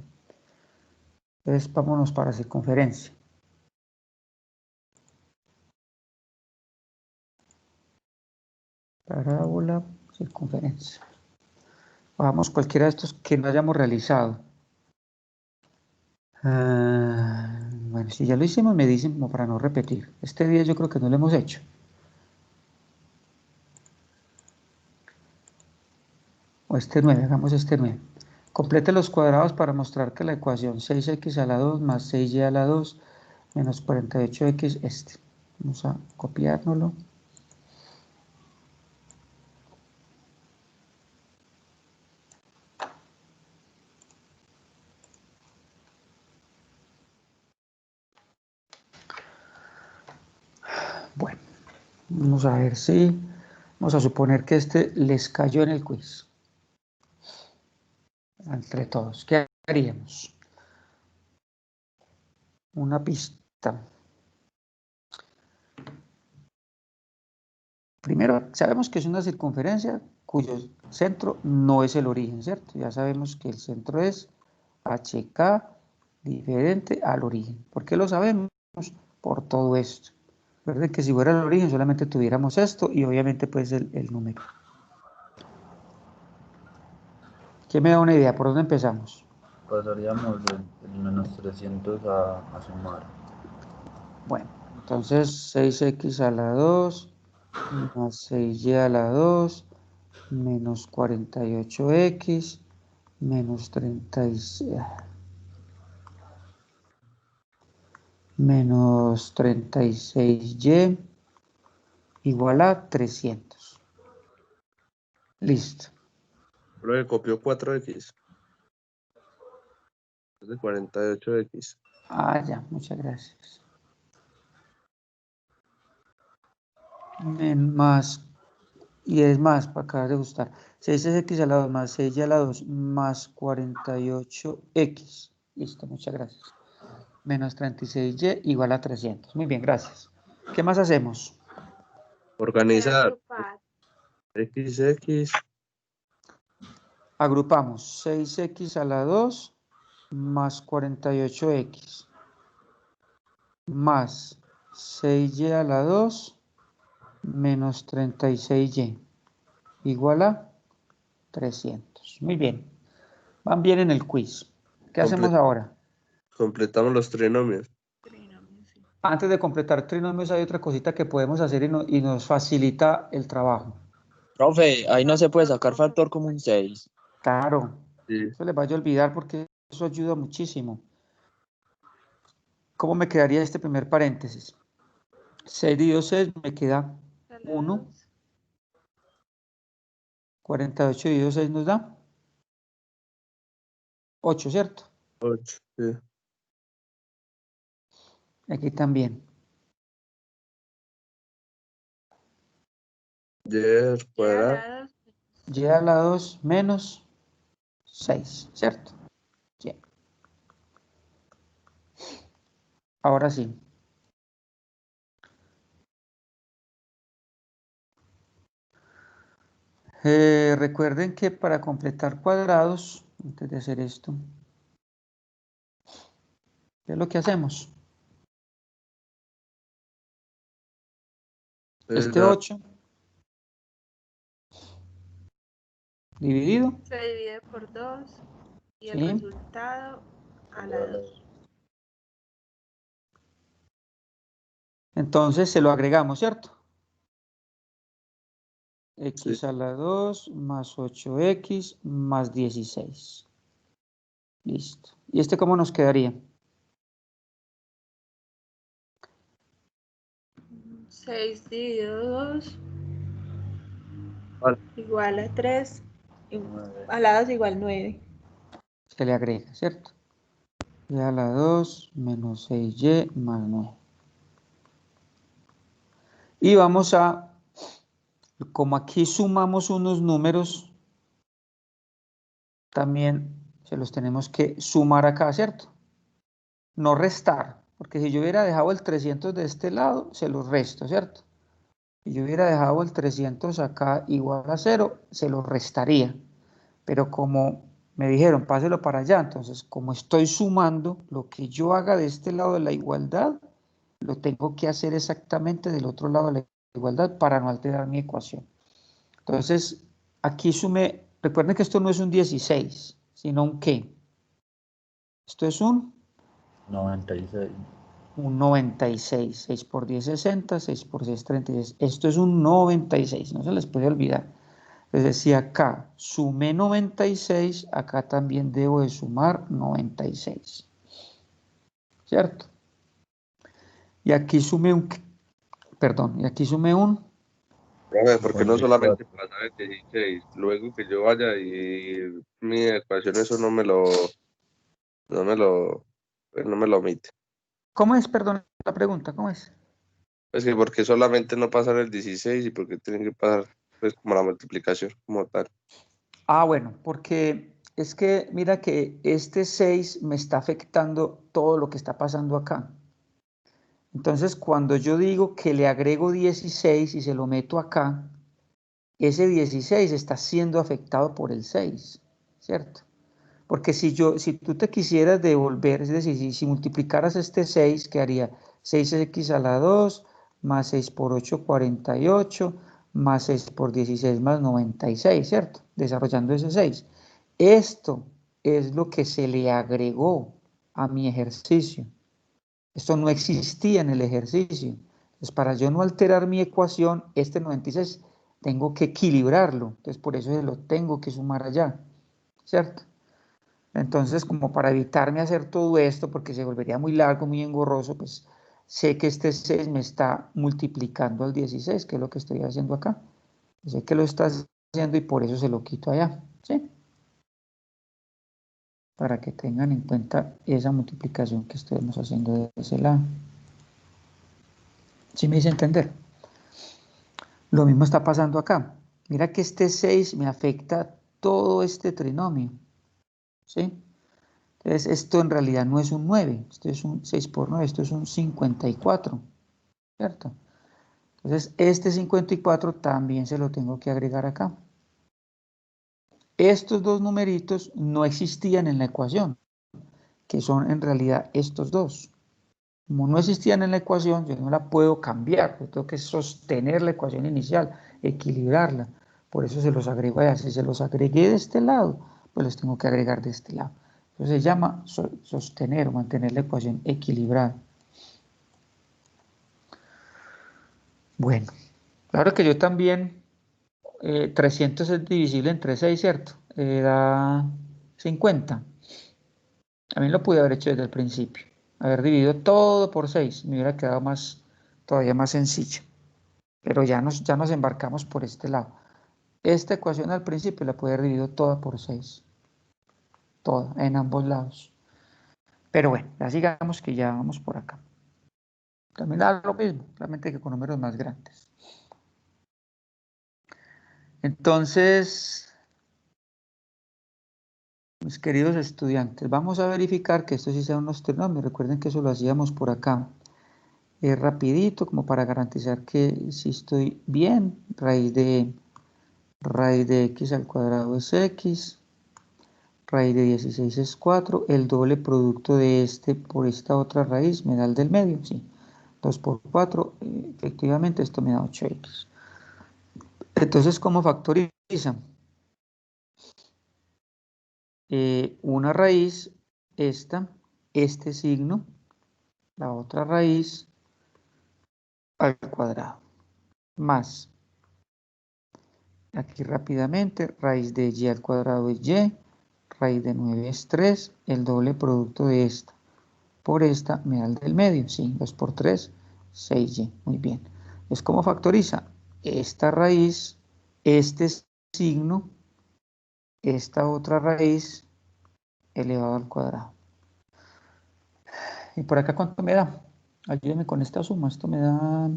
Entonces, vámonos para circunferencia. Parábola, circunferencia. Hagamos cualquiera de estos que no hayamos realizado. Bueno, si ya lo hicimos, me dicen como para no repetir. Este día yo creo que no lo hemos hecho. O este 9, hagamos este 9. Complete los cuadrados para mostrar que la ecuación 6x a la 2 más 6y a la 2 menos 48x Vamos a copiárnoslo. Bueno, vamos a ver si... Vamos a suponer que este les cayó en el quiz. Entre todos, ¿qué haríamos? Una pista. Primero, sabemos que es una circunferencia cuyo centro no es el origen, ¿cierto? Ya sabemos que el centro es HK diferente al origen. ¿Por qué lo sabemos? Por todo esto. Recuerden que si fuera el origen solamente tuviéramos esto y obviamente pues el número. ¿Quién me da una idea? ¿Por dónde empezamos? Pasaríamos el menos 300 a sumar. Bueno, entonces 6x a la 2 más 6y a la 2 menos 48x menos 36 menos 36y igual a 300. Listo. Lo que copió 4x. Es de 48x. Ah, ya, muchas gracias. Más, y es más, para acabar de gustar. 6x a la 2 más 6y a la 2 más 48x. Listo, muchas gracias. Menos 36y igual a 300. Muy bien, gracias. ¿Qué más hacemos? Organizar. XX. Agrupamos 6x a la 2 más 48x más 6y a la 2 menos 36y igual a 300. Muy bien. Van bien en el quiz. ¿Qué hacemos ahora? Completamos los trinomios. Antes de completar trinomios hay otra cosita que podemos hacer y nos facilita el trabajo. Profe, ahí no se puede sacar factor como un 6. Claro, Sí. eso les vaya a olvidar porque eso ayuda muchísimo. ¿Cómo me quedaría este primer paréntesis? 6 dividido 6 me queda 1. 48 dividido 6 nos da 8, ¿cierto? 8. Sí. Aquí también. Y cuadrado. Y a la 2 menos 6, ¿cierto? Bien. Ahora sí. Recuerden que para completar cuadrados, antes de hacer esto, ¿qué es lo que hacemos? Este 8 dividido. Se divide por 2 y el ¿Sí? resultado a la 2. Entonces se lo agregamos, ¿cierto? X Sí. a la 2 más 8x más 16. Listo. ¿Y este cómo nos quedaría? 6 dividido 2 Vale. igual a 3. A la 2 igual 9. Se le agrega, ¿cierto? Y a la 2 menos 6y más 9. Y vamos a, como aquí sumamos unos números, también se los tenemos que sumar acá, ¿cierto? No restar, porque si yo hubiera dejado el 300 de este lado, se los resto, ¿cierto? Si yo hubiera dejado el 300 acá igual a 0, se los restaría. Pero como me dijeron, páselo para allá, entonces como estoy sumando, lo que yo haga de este lado de la igualdad, lo tengo que hacer exactamente del otro lado de la igualdad para no alterar mi ecuación. Entonces, aquí sumé, recuerden que esto no es un 16, sino un ¿qué? Esto es un 96. un 96, 6 por 10, 60, 6 por 6, 36. Esto es un 96, no se les puede olvidar. Entonces, si acá sumé 96, acá también debo de sumar 96. ¿Cierto? Y aquí sumé un, perdón, y aquí sumé un, Profe, porque no 54. solamente pasar el 16, luego que yo vaya y mi ecuación eso no me lo omite. ¿cómo es? Perdón la pregunta, ¿cómo es? Es que porque solamente no pasar el 16 y porque tienen que pasar pues como la multiplicación como tal. Ah, bueno, porque es que mira que este 6 me está afectando todo lo que está pasando acá. Entonces, cuando yo digo que le agrego 16 y se lo meto acá, ese 16 está siendo afectado por el 6, ¿cierto? Porque si tú te quisieras devolver, es decir, si multiplicaras este 6, ¿qué haría? 6x a la 2, más 6 por 8, 48, más 6 por 16, más 96, ¿cierto? Desarrollando ese 6. Esto es lo que se le agregó a mi ejercicio. Esto no existía en el ejercicio. Entonces, para yo no alterar mi ecuación, este 96 tengo que equilibrarlo, entonces por eso se lo tengo que sumar allá, ¿cierto? Entonces, como para evitarme hacer todo esto, porque se volvería muy largo, muy engorroso, pues sé que este 6 me está multiplicando al 16, que es lo que estoy haciendo acá. Sé que lo está haciendo y por eso se lo quito allá, ¿sí? Para que tengan en cuenta esa multiplicación que estamos haciendo de ese lado. ¿Sí me hice entender? Lo mismo está pasando acá. Mira que este 6 me afecta todo este trinomio, ¿sí? Entonces, esto en realidad no es un 9, esto es un 6 por 9, esto es un 54, ¿cierto? Entonces, este 54 también se lo tengo que agregar acá. Estos dos numeritos no existían en la ecuación, que son en realidad estos dos. Como no existían en la ecuación, yo no la puedo cambiar, yo tengo que sostener la ecuación inicial, equilibrarla. Por eso se los agrego allá. Si se los agregué de este lado, pues los tengo que agregar de este lado. Eso se llama sostener o mantener la ecuación equilibrada. Bueno, claro que yo también, 300 es divisible entre 6, ¿cierto? Da 50. También lo pude haber hecho desde el principio. Haber dividido todo por 6. Me hubiera quedado todavía más sencillo. Pero ya nos embarcamos por este lado. Esta ecuación al principio la pude haber dividido toda por 6. Toda, en ambos lados. Pero bueno, ya sigamos que ya vamos por acá. También da lo mismo, solamente que con números más grandes. Entonces, mis queridos estudiantes, vamos a verificar que esto sí sean unos trinomios. Recuerden que eso lo hacíamos por acá. Rapidito, como para garantizar que si estoy bien. Raíz de x al cuadrado es x. Raíz de 16 es 4. El doble producto de este por esta otra raíz me da el del medio. Sí. 2 por 4. Efectivamente, esto me da 8x. Entonces, ¿cómo factorizan? Una raíz, este signo, la otra raíz al cuadrado, más, aquí rápidamente, raíz de y al cuadrado es y, raíz de 9 es 3, el doble producto de esta por esta me da el del medio, sí, 2 por 3, 6y, muy bien. Entonces, ¿cómo factoriza? Esta raíz, este signo, esta otra raíz elevado al cuadrado. ¿Y por acá cuánto me da? Ayúdenme con esta suma, esto me da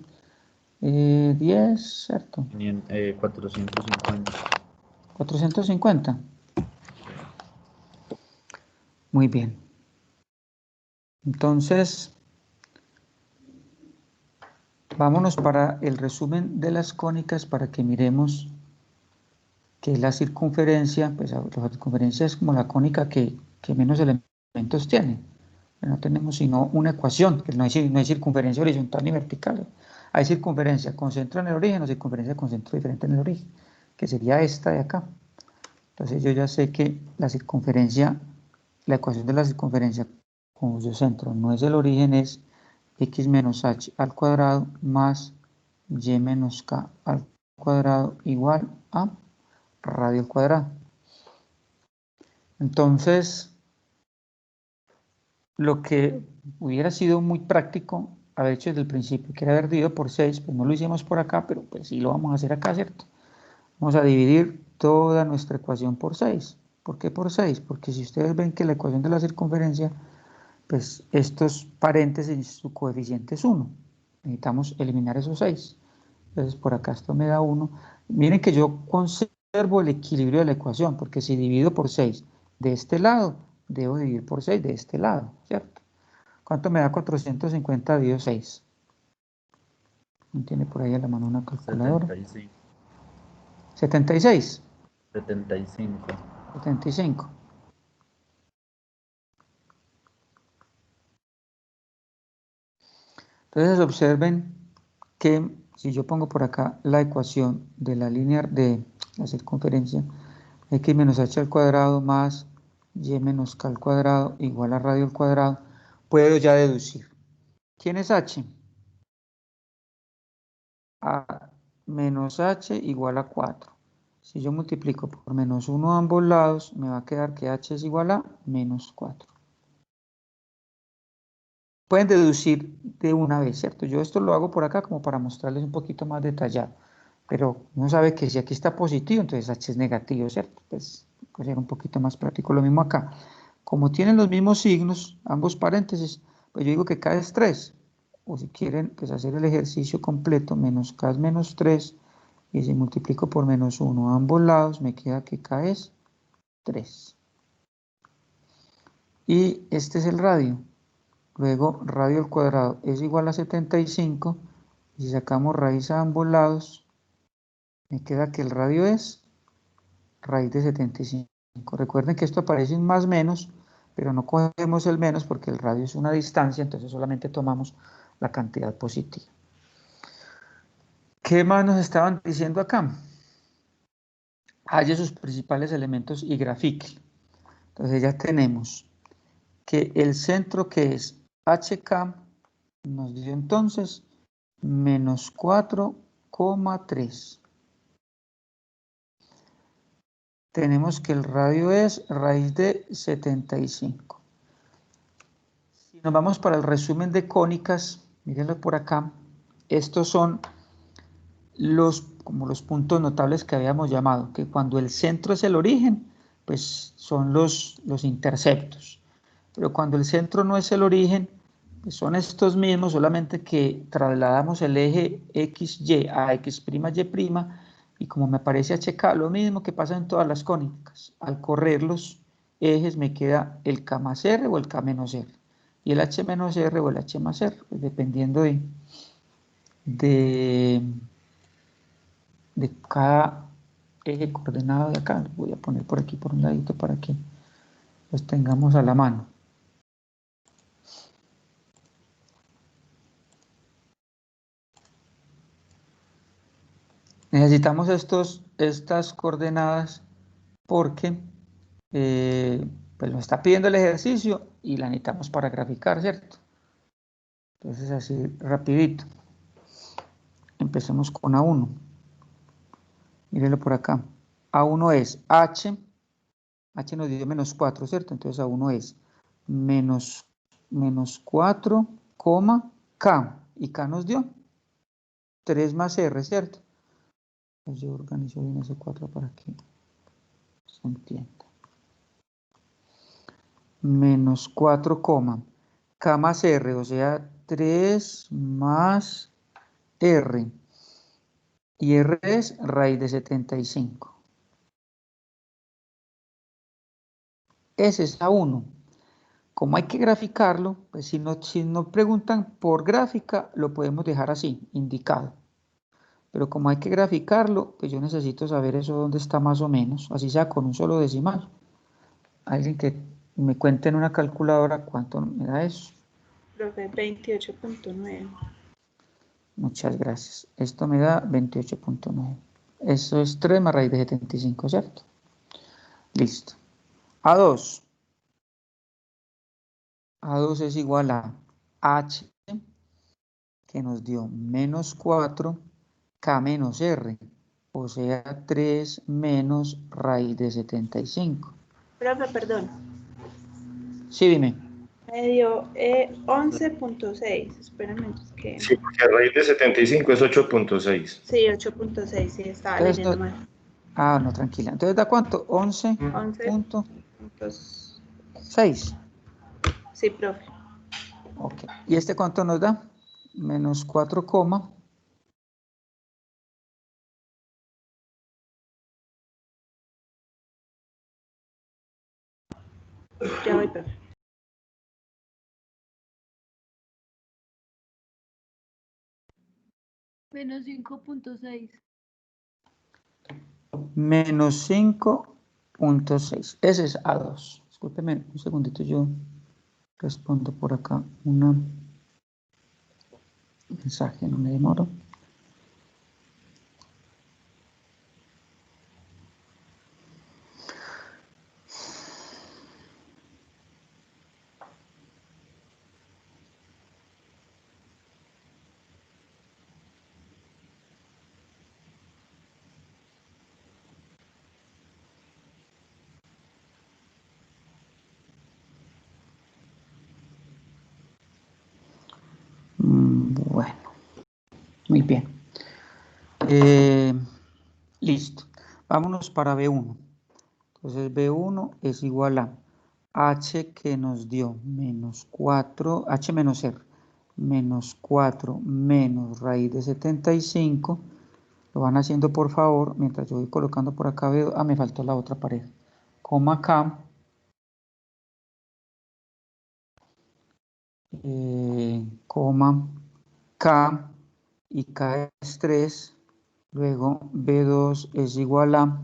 10, ¿cierto? 450. 450. Muy bien. Entonces, vámonos para el resumen de las cónicas para que miremos que la circunferencia, pues la circunferencia es como la cónica que menos elementos tiene. No tenemos sino una ecuación, que no hay circunferencia horizontal ni vertical. Hay circunferencia con centro en el origen o circunferencia con centro diferente en el origen, que sería esta de acá. Entonces yo ya sé que la circunferencia, la ecuación de la circunferencia cuyo centro no es el origen, es x menos h al cuadrado más y menos k al cuadrado igual a radio al cuadrado. Entonces, lo que hubiera sido muy práctico haber hecho desde el principio, que era haber dividido por 6, pues no lo hicimos por acá, pero pues sí lo vamos a hacer acá, ¿cierto? Vamos a dividir toda nuestra ecuación por 6. ¿Por qué por 6? Porque si ustedes ven que la ecuación de la circunferencia, pues estos paréntesis, su coeficiente es 1. Necesitamos eliminar esos 6. Entonces por acá esto me da 1. Miren que yo conservo el equilibrio de la ecuación, porque si divido por 6 de este lado, debo dividir por 6 de este lado, ¿cierto? ¿Cuánto me da 450 dividido 6? ¿No tiene por ahí a la mano una calculadora? 75. 76. 75. 75. Entonces observen que si yo pongo por acá la ecuación de la línea de la circunferencia, x menos h al cuadrado más y menos k al cuadrado igual a radio al cuadrado, puedo ya deducir. ¿Quién es h? menos h igual a 4. Si yo multiplico por menos 1 a ambos lados, me va a quedar que h es igual a menos 4. Pueden deducir de una vez, ¿cierto? Yo esto lo hago por acá como para mostrarles un poquito más detallado. Pero uno sabe que si aquí está positivo, entonces h es negativo, ¿cierto? Pues puede ser un poquito más práctico. Lo mismo acá. Como tienen los mismos signos, ambos paréntesis, pues yo digo que k es 3. O si quieren, pues hacer el ejercicio completo, menos k es menos 3. Y si multiplico por menos 1 a ambos lados, me queda que k es 3. Y este es el radio. Luego, radio al cuadrado es igual a 75. Y si sacamos raíz a ambos lados, me queda que el radio es raíz de 75. Recuerden que esto aparece en más menos, pero no cogemos el menos porque el radio es una distancia, entonces solamente tomamos la cantidad positiva. ¿Qué más nos estaban diciendo acá? Halle sus principales elementos y grafique. Entonces ya tenemos que el centro, que es HK, nos dio entonces menos 4,3. Tenemos que el radio es raíz de 75. Si nos vamos para el resumen de cónicas, mírenlo por acá, estos son como los puntos notables que habíamos llamado, que cuando el centro es el origen, pues son los interceptos. Pero cuando el centro no es el origen, pues son estos mismos, solamente que trasladamos el eje XY a X'Y', y como me aparece HK, lo mismo que pasa en todas las cónicas. Al correr los ejes me queda el K más R o el K menos R, y el H menos R o el H más R, pues dependiendo de cada eje coordenado de acá. Los voy a poner por aquí por un ladito para que los tengamos a la mano. Necesitamos estas coordenadas porque pues nos está pidiendo el ejercicio y la necesitamos para graficar, ¿cierto? Entonces así rapidito. Empecemos con A1. Mírenlo por acá. A1 es H nos dio menos 4, ¿cierto? Entonces A1 es menos 4, K. Y K nos dio 3 más R, ¿cierto? Entonces yo organizo bien ese 4 para que se entienda. Menos 4, K más R, o sea, 3 más R. Y R es raíz de 75. Ese es A1. Como hay que graficarlo, pues si nos preguntan por gráfica, lo podemos dejar así, indicado. Pero como hay que graficarlo, pues yo necesito saber eso dónde está más o menos, así sea con un solo decimal. Alguien que me cuente en una calculadora cuánto me da eso. Profe, 28.9. Muchas gracias. Esto me da 28.9. Eso es 3 más raíz de 75, ¿cierto? Listo. A2. A2 es igual a H, que nos dio menos 4, K menos R, o sea, 3 menos raíz de 75. Profe, perdón. Sí, dime. Me dio 11.6. Espérame, entonces que... Sí, porque raíz de 75 es 8.6. Sí, 8.6, sí, estaba Entonces, leyendo mal. no, tranquila. Entonces, ¿da cuánto? 11.6. 11.6. Sí, profe. Ok. ¿Y este cuánto nos da? Menos 4, Ya voy, profe. Menos 5.6. menos 5.6. Ese es A2. Discúlpeme un segundito, yo respondo por acá un mensaje, no me demoro. Bueno, muy bien. Listo. Vámonos para B1. Entonces B1 es igual a H que nos dio menos 4, H menos R, menos 4 menos raíz de 75. Lo van haciendo por favor, mientras yo voy colocando por acá B2. Ah, me faltó la otra pareja. Coma K. Coma K, y K es 3, luego B2 es igual a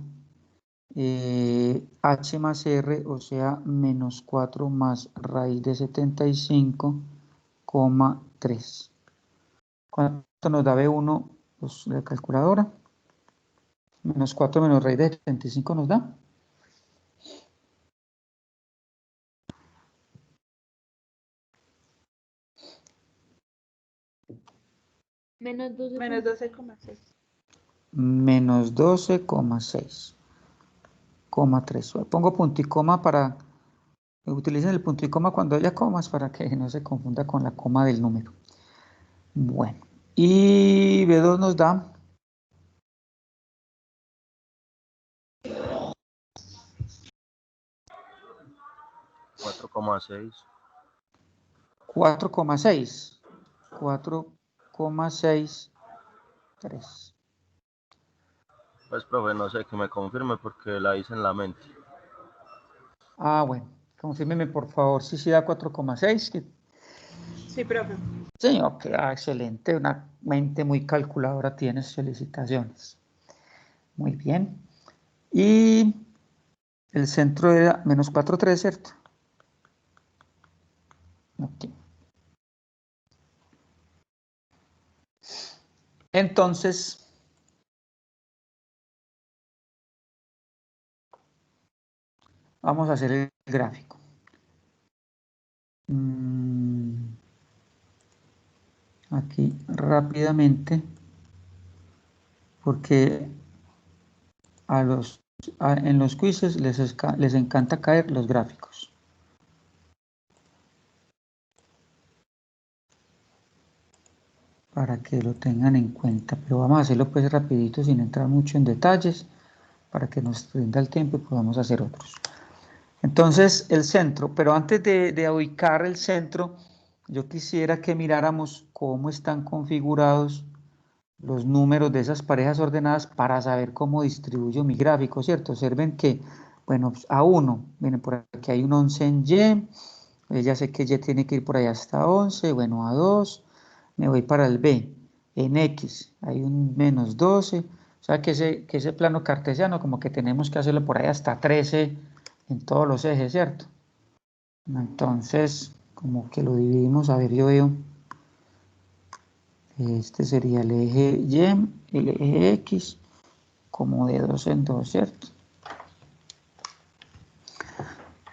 H más R, o sea, menos 4 más raíz de 75,3. ¿Cuánto nos da B1? Pues la calculadora. Menos 4 menos raíz de 75 nos da. Menos 12. Menos 12,6. Menos 12,6,3. Pongo punto y coma para... Utilicen el punto y coma cuando haya comas para que no se confunda con la coma del número. Bueno, y B2 nos da 4,6. 4,6. 4,63. Pues, profe, no sé, que me confirme porque la hice en la mente. Ah, bueno, confírmeme por favor si sí da 4,6. Sí, profe. Sí, ok, excelente, una mente muy calculadora tienes, felicitaciones. Muy bien. Y el centro era menos 4,3, ¿cierto? Ok. Entonces, vamos a hacer el gráfico. Aquí rápidamente, porque en los quizzes les encanta caer los gráficos. Para que lo tengan en cuenta, pero vamos a hacerlo pues rapidito sin entrar mucho en detalles para que nos rinda el tiempo y podamos hacer otros. Entonces el centro, pero antes de ubicar el centro, yo quisiera que miráramos cómo están configurados los números de esas parejas ordenadas para saber cómo distribuyo mi gráfico, ¿cierto? Observen que, bueno, A1, miren por aquí hay un 11 en Y, ya sé que Y tiene que ir por ahí hasta 11, bueno, A2, me voy para el B, en X hay un menos 12, o sea que ese plano cartesiano como que tenemos que hacerlo por ahí hasta 13 en todos los ejes, ¿cierto? Entonces, como que lo dividimos, a ver, yo veo... Este sería el eje Y, el eje X, como de 2 en 2, ¿cierto?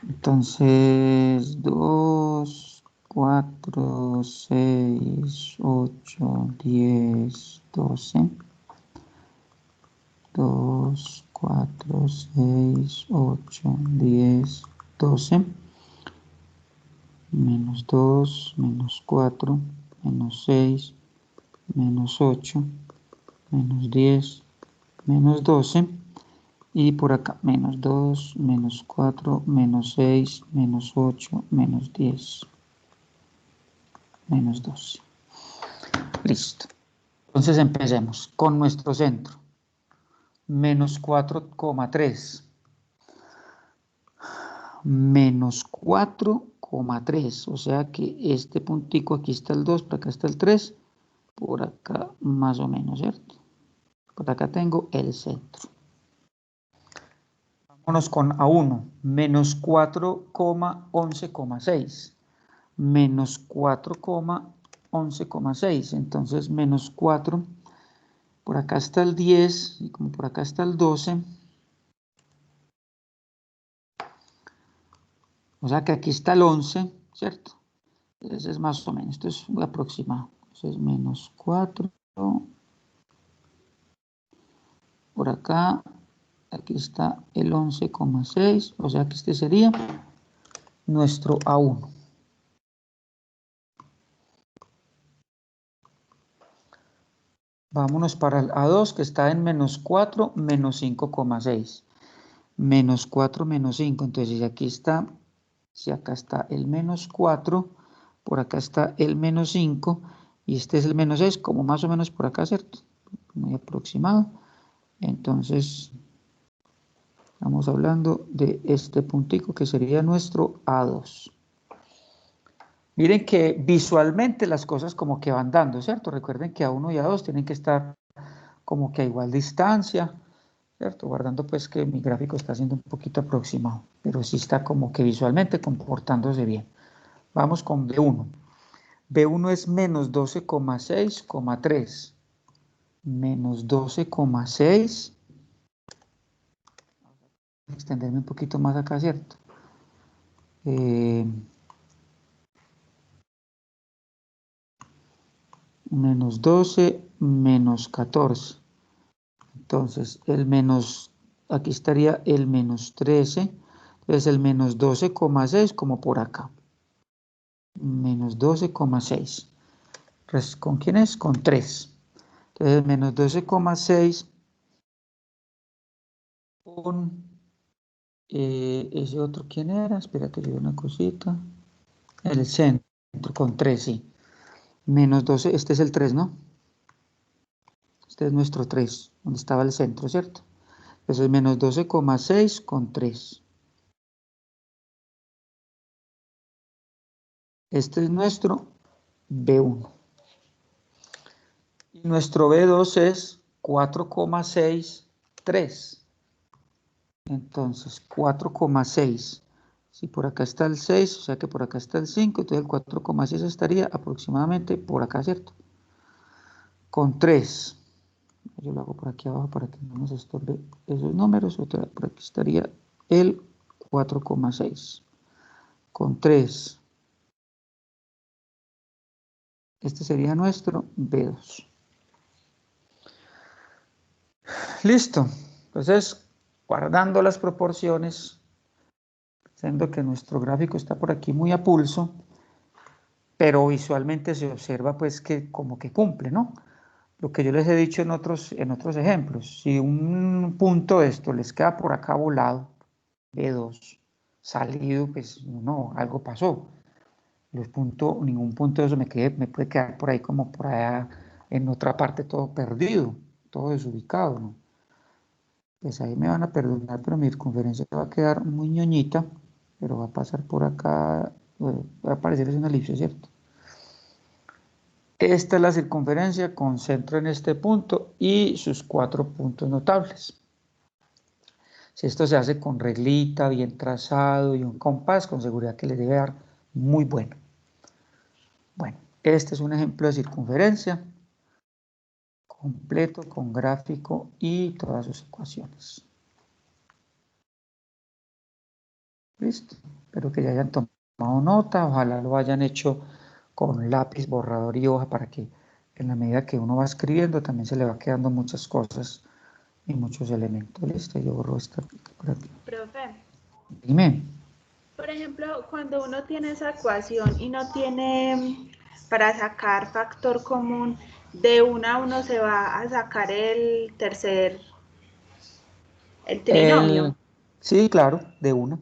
Entonces, 2, 4, 6, 8, 10, 12. 2, 4, 6, 8, 10, 12. Menos 2, menos 4, menos 6, menos 8, menos 10, menos 12, y por acá menos 2, menos 4, menos 6, menos 8, menos 10, menos 12. Listo. Entonces empecemos con nuestro centro. Menos 4,3. Menos 4,3. O sea que este puntico, aquí está el 2, por acá está el 3, por acá más o menos, ¿cierto? Por acá tengo el centro. Vámonos con A1, menos 4,11,6. Menos 4,11,6. Entonces, menos 4. Por acá está el 10, y como por acá está el 12. O sea que aquí está el 11, ¿cierto? Ese es más o menos, esto es muy aproximado. Entonces, menos 4. Por acá, aquí está el 11,6. O sea que este sería nuestro A1. Vámonos para el A2 que está en menos 4, menos 5,6. Menos 4, menos 5. Entonces, si aquí está, si acá está el menos 4, por acá está el menos 5, y este es el menos 6, como más o menos por acá, ¿cierto? Muy aproximado. Entonces, estamos hablando de este puntico que sería nuestro A2. Miren que visualmente las cosas como que van dando, ¿cierto? Recuerden que A1 y A2 tienen que estar como que a igual distancia, ¿cierto? Guardando pues que mi gráfico está siendo un poquito aproximado, pero sí está como que visualmente comportándose bien. Vamos con B1. B1 es menos 12,6,3. Menos 12,6. Extenderme un poquito más acá, ¿cierto? Menos 12, menos 14. Entonces, el menos, aquí estaría el menos 13. Entonces, el menos 12,6 como por acá. Menos 12,6. ¿Con quién es? Con 3. Entonces, menos 12,6 con ese otro, ¿quién era? Espérate, yo una cosita. El centro, con 3, sí. Menos 12, este es el 3, ¿no? Este es nuestro 3, donde estaba el centro, ¿cierto? Entonces, menos 12,6 con 3. Este es nuestro B1. Y nuestro B2 es 4,63. Entonces, 4,6. Si por acá está el 6, o sea que por acá está el 5, entonces el 4,6 estaría aproximadamente por acá, ¿cierto? Con 3. Yo lo hago por aquí abajo para que no nos estorbe esos números. Por aquí estaría el 4,6. Con 3. Este sería nuestro B2. Listo. Entonces, guardando las proporciones, siendo que nuestro gráfico está por aquí muy a pulso, pero visualmente se observa pues que como que cumple, ¿no? Lo que yo les he dicho en otros ejemplos, si un punto de esto les queda por acá volado, B2, salido, pues no, algo pasó. Ningún punto de eso me puede quedar por ahí como por allá en otra parte todo perdido, todo desubicado, ¿no? Pues ahí me van a perdonar, pero mi circunferencia va a quedar muy ñoñita, pero va a pasar por acá, va a aparecer una elipse, ¿cierto? Esta es la circunferencia con centro en este punto y sus 4 puntos notables. Si esto se hace con reglita, bien trazado y un compás, con seguridad que le debe dar muy bueno. Bueno, este es un ejemplo de circunferencia completo con gráfico y todas sus ecuaciones. Listo. Espero que ya hayan tomado nota, ojalá lo hayan hecho con lápiz, borrador y hoja para que en la medida que uno va escribiendo también se le va quedando muchas cosas y muchos elementos. Listo, yo borro esta por aquí. Profe, Dime. por ejemplo, cuando uno tiene esa ecuación y no tiene para sacar factor común, de una uno se va a sacar el trinomio. Sí, claro, de una.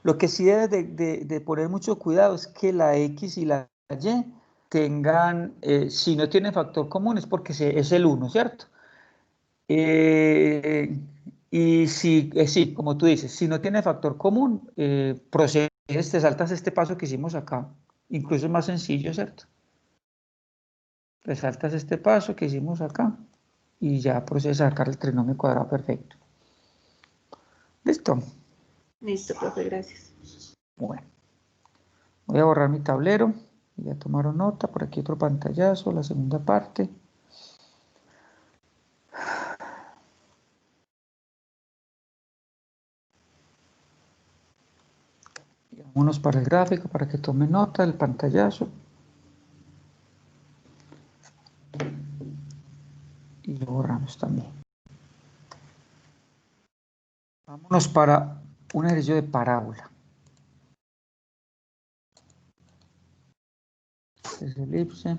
Lo que sí debes de poner mucho cuidado es que la X y la Y tengan, si no tienen factor común es porque es el 1, ¿cierto? Y si, sí, como tú dices, si no tiene factor común, procedes, te saltas este paso que hicimos acá. Incluso es más sencillo, ¿cierto? Te saltas este paso que hicimos acá y ya procedes a sacar el trinomio cuadrado perfecto. ¿Listo? Listo, profe, gracias. Bueno, voy a borrar mi tablero. Ya tomaron nota. Por aquí otro pantallazo, la segunda parte. Y vámonos para el gráfico para que tomen nota del pantallazo. Y lo borramos también. Vámonos para un ejercicio de parábola. Este es elipse.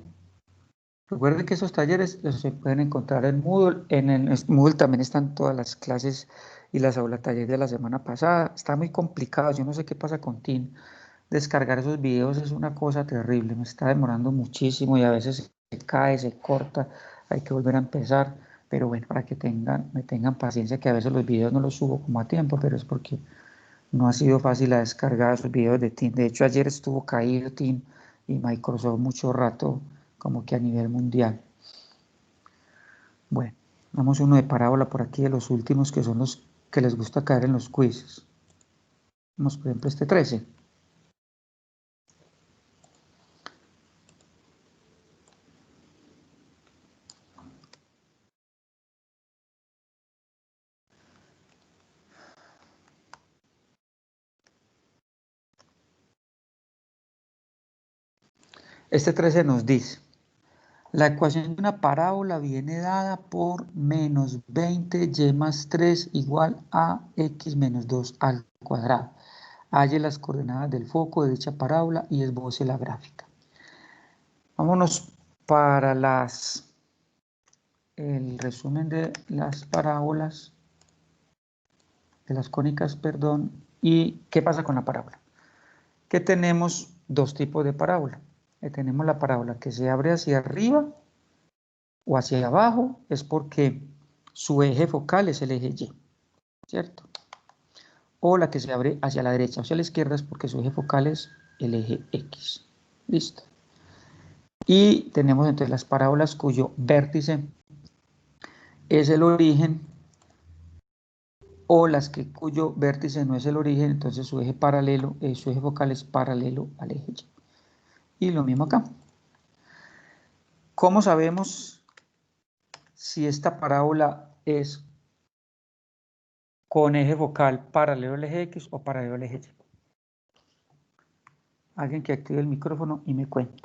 Recuerden que esos talleres se pueden encontrar en Moodle. En el Moodle también están todas las clases y las aulas taller de la semana pasada. Está muy complicado, yo no sé qué pasa con Team. Descargar esos videos es una cosa terrible, me está demorando muchísimo y a veces se cae, se corta, hay que volver a empezar. Pero bueno, para que me tengan paciencia, que a veces los videos no los subo como a tiempo, pero es porque no ha sido fácil a descargar esos videos de Team. De hecho, ayer estuvo caído Team y Microsoft mucho rato, como que a nivel mundial. Bueno, vamos uno de parábola por aquí de los últimos que son los que les gusta caer en los quizzes. Vamos, por ejemplo, este 13. Este 13 nos dice, la ecuación de una parábola viene dada por menos 20y más 3 igual a x menos 2 al cuadrado. Halle las coordenadas del foco de dicha parábola y esboce la gráfica. Vámonos para el resumen de las parábolas, de las cónicas, perdón. ¿Y qué pasa con la parábola? Que tenemos dos tipos de parábola. Tenemos la parábola que se abre hacia arriba o hacia abajo, es porque su eje focal es el eje Y, ¿cierto? O la que se abre hacia la derecha o hacia la izquierda es porque su eje focal es el eje X. Listo. Y tenemos entonces las parábolas cuyo vértice es el origen, o las cuyo vértice no es el origen, entonces su eje focal es paralelo al eje Y. Y lo mismo acá. ¿Cómo sabemos si esta parábola es con eje focal paralelo al eje X o paralelo al eje Y? Alguien que active el micrófono y me cuente.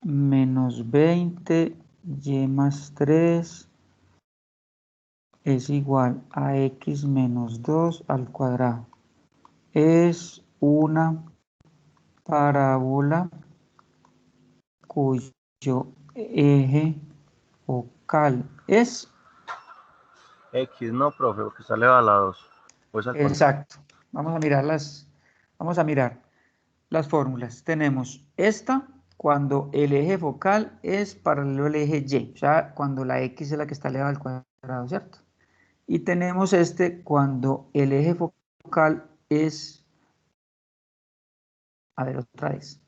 Menos 20y más 3 es igual a x menos 2 al cuadrado. Es una parábola cuyo eje focal es... X, no, profe, porque sale a la 2. Pues exacto. Vamos a mirar las fórmulas. Tenemos esta cuando el eje focal es paralelo al eje Y, o sea, cuando la X es la que está elevada al cuadrado, ¿cierto? Y tenemos este cuando el eje focal es... A ver, otra vez.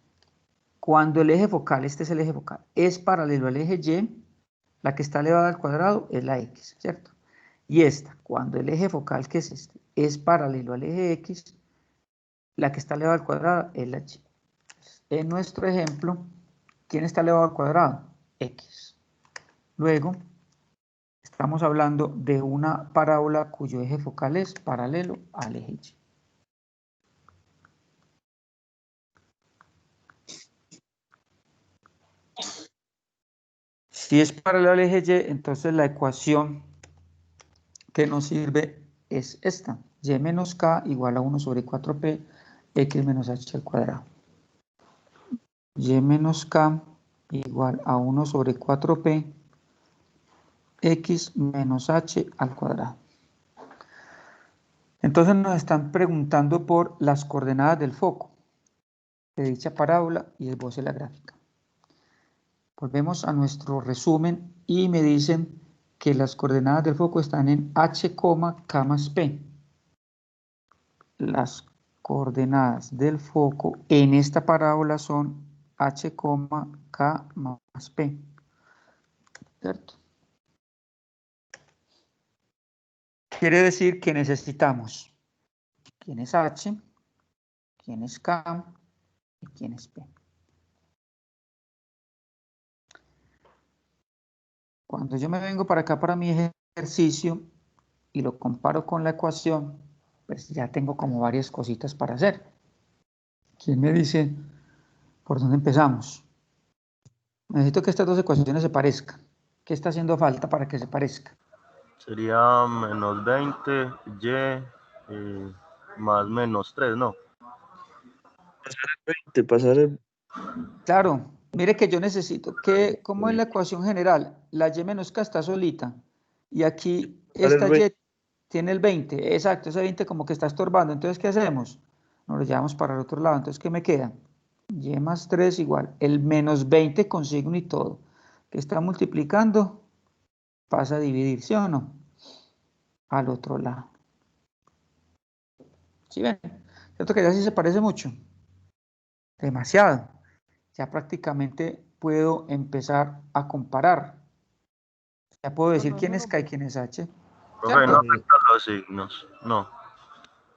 Cuando el eje focal, este es el eje focal, es paralelo al eje Y, la que está elevada al cuadrado es la X, ¿cierto? Y esta, cuando el eje focal, que es este, es paralelo al eje X, la que está elevada al cuadrado es la Y. En nuestro ejemplo, ¿quién está elevado al cuadrado? X. Luego, estamos hablando de una parábola cuyo eje focal es paralelo al eje Y. Si es paralelo al eje Y, entonces la ecuación que nos sirve es esta. Y menos K igual a 1 sobre 4P, X menos H al cuadrado. Y menos K igual a 1 sobre 4P, X menos H al cuadrado. Entonces nos están preguntando por las coordenadas del foco de dicha parábola y esboce la gráfica. Volvemos a nuestro resumen y me dicen que las coordenadas del foco están en H, K más P. Las coordenadas del foco en esta parábola son H, K más P. ¿Cierto? Quiere decir que necesitamos quién es H, quién es K y quién es P. Cuando yo me vengo para acá para mi ejercicio y lo comparo con la ecuación, pues ya tengo como varias cositas para hacer. ¿Quién me dice por dónde empezamos? Necesito que estas dos ecuaciones se parezcan. ¿Qué está haciendo falta para que se parezcan? Sería menos 20y más menos 3, ¿no? Pasar el Claro, mire que yo necesito que, ¿cómo es la ecuación general? La y menos k está solita. Y aquí esta y tiene el 20. Exacto, ese 20 como que está estorbando. Entonces, ¿qué hacemos? Nos lo llevamos para el otro lado. Entonces, ¿qué me queda? Y más 3 igual. El menos 20 con signo y todo. Que está multiplicando, pasa a dividir, ¿sí o no? Al otro lado. ¿Sí ven? ¿Cierto que ya sí se parece mucho? Demasiado. Ya prácticamente puedo empezar a comparar. Ya puedo decir quién es K y quién es H. Profe, no afectan los signos. No.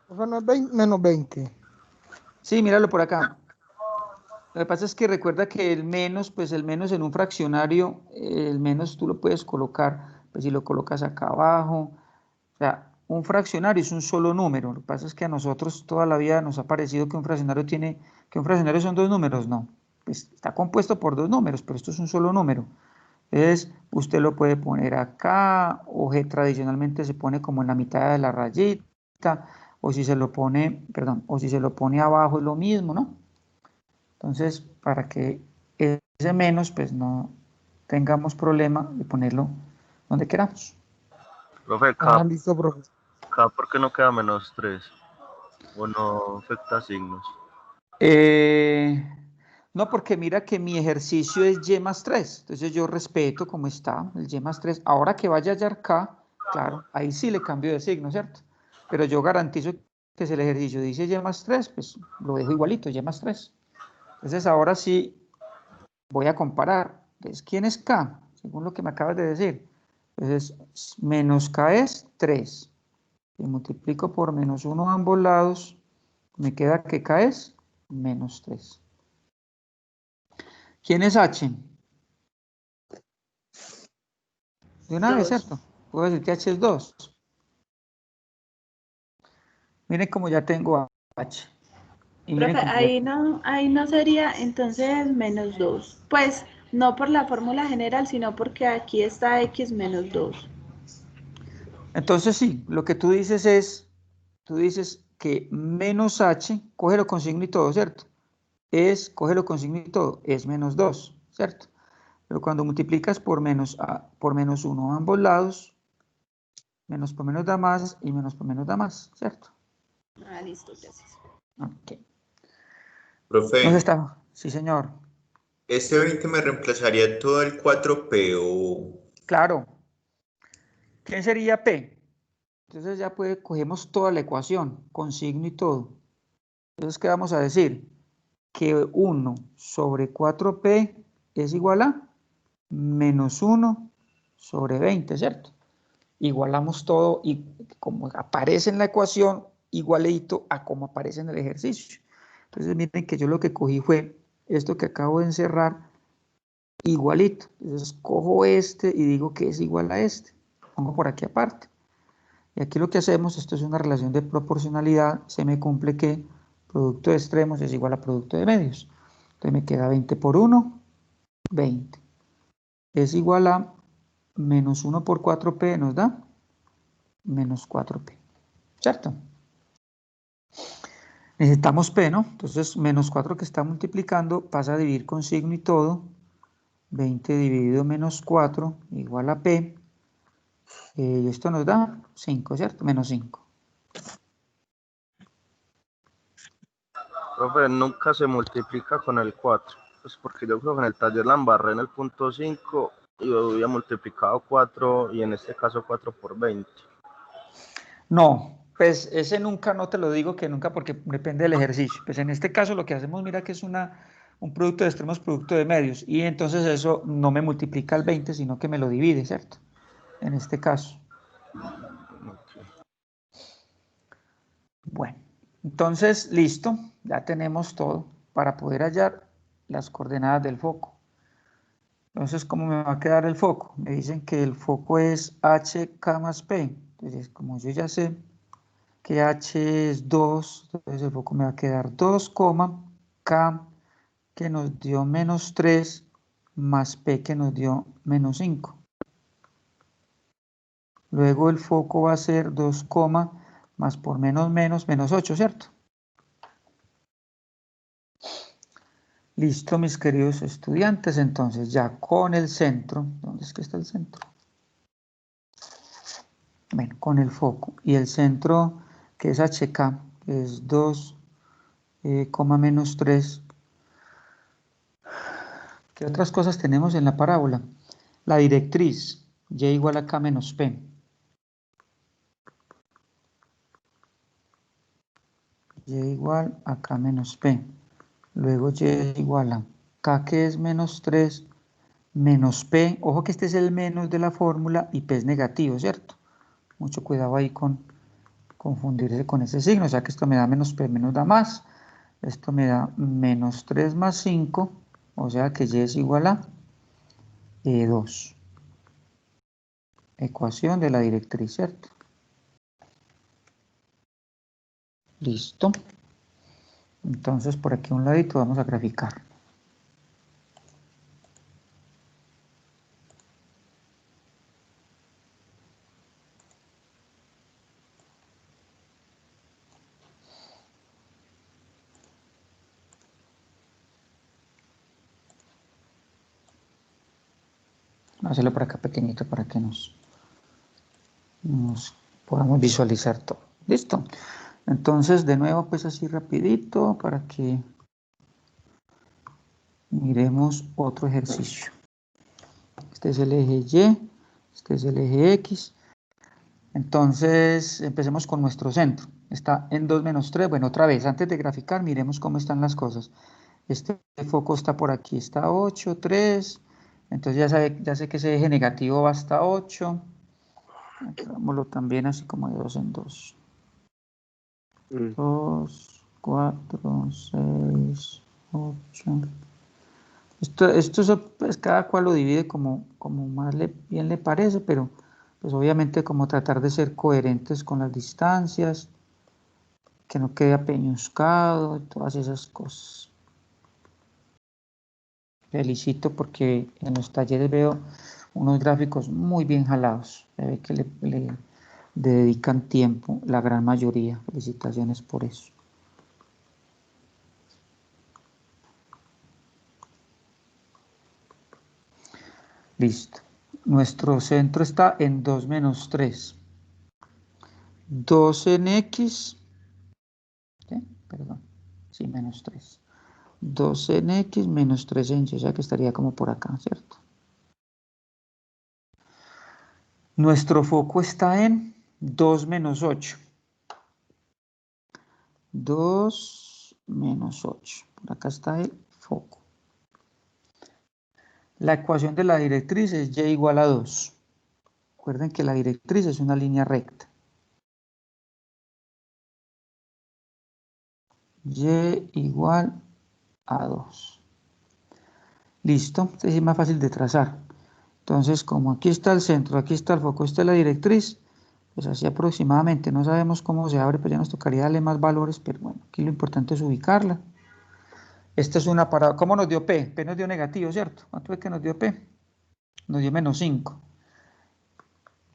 Profe, no es menos 20. Sí, míralo por acá. Lo que pasa es que recuerda que el menos, pues el menos en un fraccionario, el menos tú lo puedes colocar, pues si lo colocas acá abajo. O sea, un fraccionario es un solo número. Lo que pasa es que a nosotros toda la vida nos ha parecido que un fraccionario son dos números. No, pues está compuesto por dos números, pero esto es un solo número. Entonces, usted lo puede poner acá, o tradicionalmente se pone como en la mitad de la rayita, o si se lo pone, perdón, o si se lo pone abajo es lo mismo, ¿no? Entonces, para que ese menos, pues no tengamos problema de ponerlo donde queramos. Profe, K, Listo, profe. K, ¿por qué no queda menos 3? ¿O no afecta signos? No, porque mira que mi ejercicio es y más 3. Entonces yo respeto como está el y más 3. Ahora que vaya a hallar K, claro, ahí sí le cambio de signo, ¿cierto? Pero yo garantizo que si el ejercicio dice y más 3, pues lo dejo igualito, y más 3. Entonces ahora sí voy a comparar. Entonces, ¿quién es K? Según lo que me acabas de decir. Entonces, menos K es 3. Y multiplico por menos 1 a ambos lados. Me queda que K es menos 3. ¿Quién es H? De una vez, ¿cierto? Puedo decir que H es 2. Miren como ya tengo a H. Y miren Profe, como ahí no sería entonces menos 2. Pues no por la fórmula general, sino porque aquí está x menos 2. Entonces sí, lo que tú dices es, tú dices que menos H, cógelo con signo y todo, ¿cierto? Cógelo con signo y todo, es menos 2, ¿cierto? Pero cuando multiplicas por menos 1 a ambos lados, menos por menos da más y menos por menos da más, ¿cierto? Listo, gracias. Ok. Profe, ¿Dónde está? Sí, señor. ¿este 20 me reemplazaría todo el 4P o...? Claro. ¿Quién sería P? Entonces ya cogemos toda la ecuación, con signo y todo. Entonces, ¿qué vamos a decir? Que 1 sobre 4P es igual a menos 1 sobre 20, ¿cierto? Igualamos todo y como aparece en la ecuación, igualito a como aparece en el ejercicio. Entonces, miren que yo lo que cogí fue esto que acabo de encerrar, igualito. Entonces, cojo este y digo que es igual a este. Pongo por aquí aparte. Y aquí lo que hacemos, esto es una relación de proporcionalidad, se me cumple que producto de extremos es igual a producto de medios. Entonces me queda 20 por 1, 20. Es igual a menos 1 por 4P, nos da menos 4P. ¿Cierto? Necesitamos P, ¿no? Entonces menos 4 que está multiplicando pasa a dividir con signo y todo. 20 dividido menos 4 igual a P. Y esto nos da 5, ¿cierto? Menos 5. Profe, nunca se multiplica con el 4. Pues porque yo creo que en el taller la embarré en el punto 5 y yo había multiplicado 4 y en este caso 4 por 20. No, pues ese nunca, no te lo digo que nunca porque depende del ejercicio. Pues en este caso lo que hacemos, mira que es un producto de extremos, producto de medios. Y entonces eso no me multiplica el 20, sino que me lo divide, ¿cierto? En este caso. Bueno, entonces listo, ya tenemos todo para poder hallar las coordenadas del foco. Entonces, ¿cómo me va a quedar el foco? Me dicen que el foco es HK más P. Entonces, como yo ya sé que H es 2, entonces el foco me va a quedar 2, K que nos dio menos 3 más P que nos dio menos 5. Luego el foco va a ser 2, más por menos 8, ¿cierto? Listo, mis queridos estudiantes, entonces ya con el centro, ¿dónde es que está el centro? Bueno, con el foco y el centro que es HK, que es 2, menos 3. ¿Qué otras cosas tenemos en la parábola? La directriz, y igual a k menos p. Y igual a k menos p. Luego y igual a k, que es menos 3, menos p. Ojo que este es el menos de la fórmula y p es negativo, ¿cierto? Mucho cuidado ahí con confundirse con ese signo. O sea que esto me da menos p, menos da más. Esto me da menos 3 más 5. O sea que y es igual a 2. Ecuación de la directriz, ¿cierto? Listo. Entonces por aquí a un ladito vamos a graficar. Vamos a hacerlo por acá pequeñito para que nos podamos visualizar todo. Listo. Entonces de nuevo pues así rapidito para que miremos otro ejercicio. Este es el eje Y, este es el eje X. Entonces empecemos con nuestro centro. Está en 2 menos 3. Bueno, otra vez, antes de graficar, miremos cómo están las cosas. Este foco está por aquí, está 8, 3. Entonces ya sé que ese eje negativo va hasta 8. Hagámoslo también así como de 2 en 2. 2, 4, 6, 8. Esto pues, cada cual lo divide como más bien le parece, pero pues obviamente como tratar de ser coherentes con las distancias, que no quede apeñuscado, todas esas cosas. Felicito porque en los talleres veo unos gráficos muy bien jalados. Se ve que le dedican tiempo, la gran mayoría. Felicitaciones por eso. Listo. Nuestro centro está en 2 menos 3. 2 en X. ¿Sí? Perdón. Sí, menos 3. 2 en X menos 3 en Y. O sea que estaría como por acá, ¿cierto? Nuestro foco está en 2 menos 8. 2 menos 8. Por acá está el foco. La ecuación de la directriz es y igual a 2. Recuerden que la directriz es una línea recta. Y igual a 2. Listo. Este es más fácil de trazar. Entonces, como aquí está el centro, aquí está el foco, esta es la directriz, pues así aproximadamente. No sabemos cómo se abre, pues ya nos tocaría darle más valores, pero bueno, aquí lo importante es ubicarla. Esta es una parábola. ¿Cómo nos dio P? P nos dio negativo, ¿cierto? ¿Cuánto es que nos dio P? Nos dio menos 5.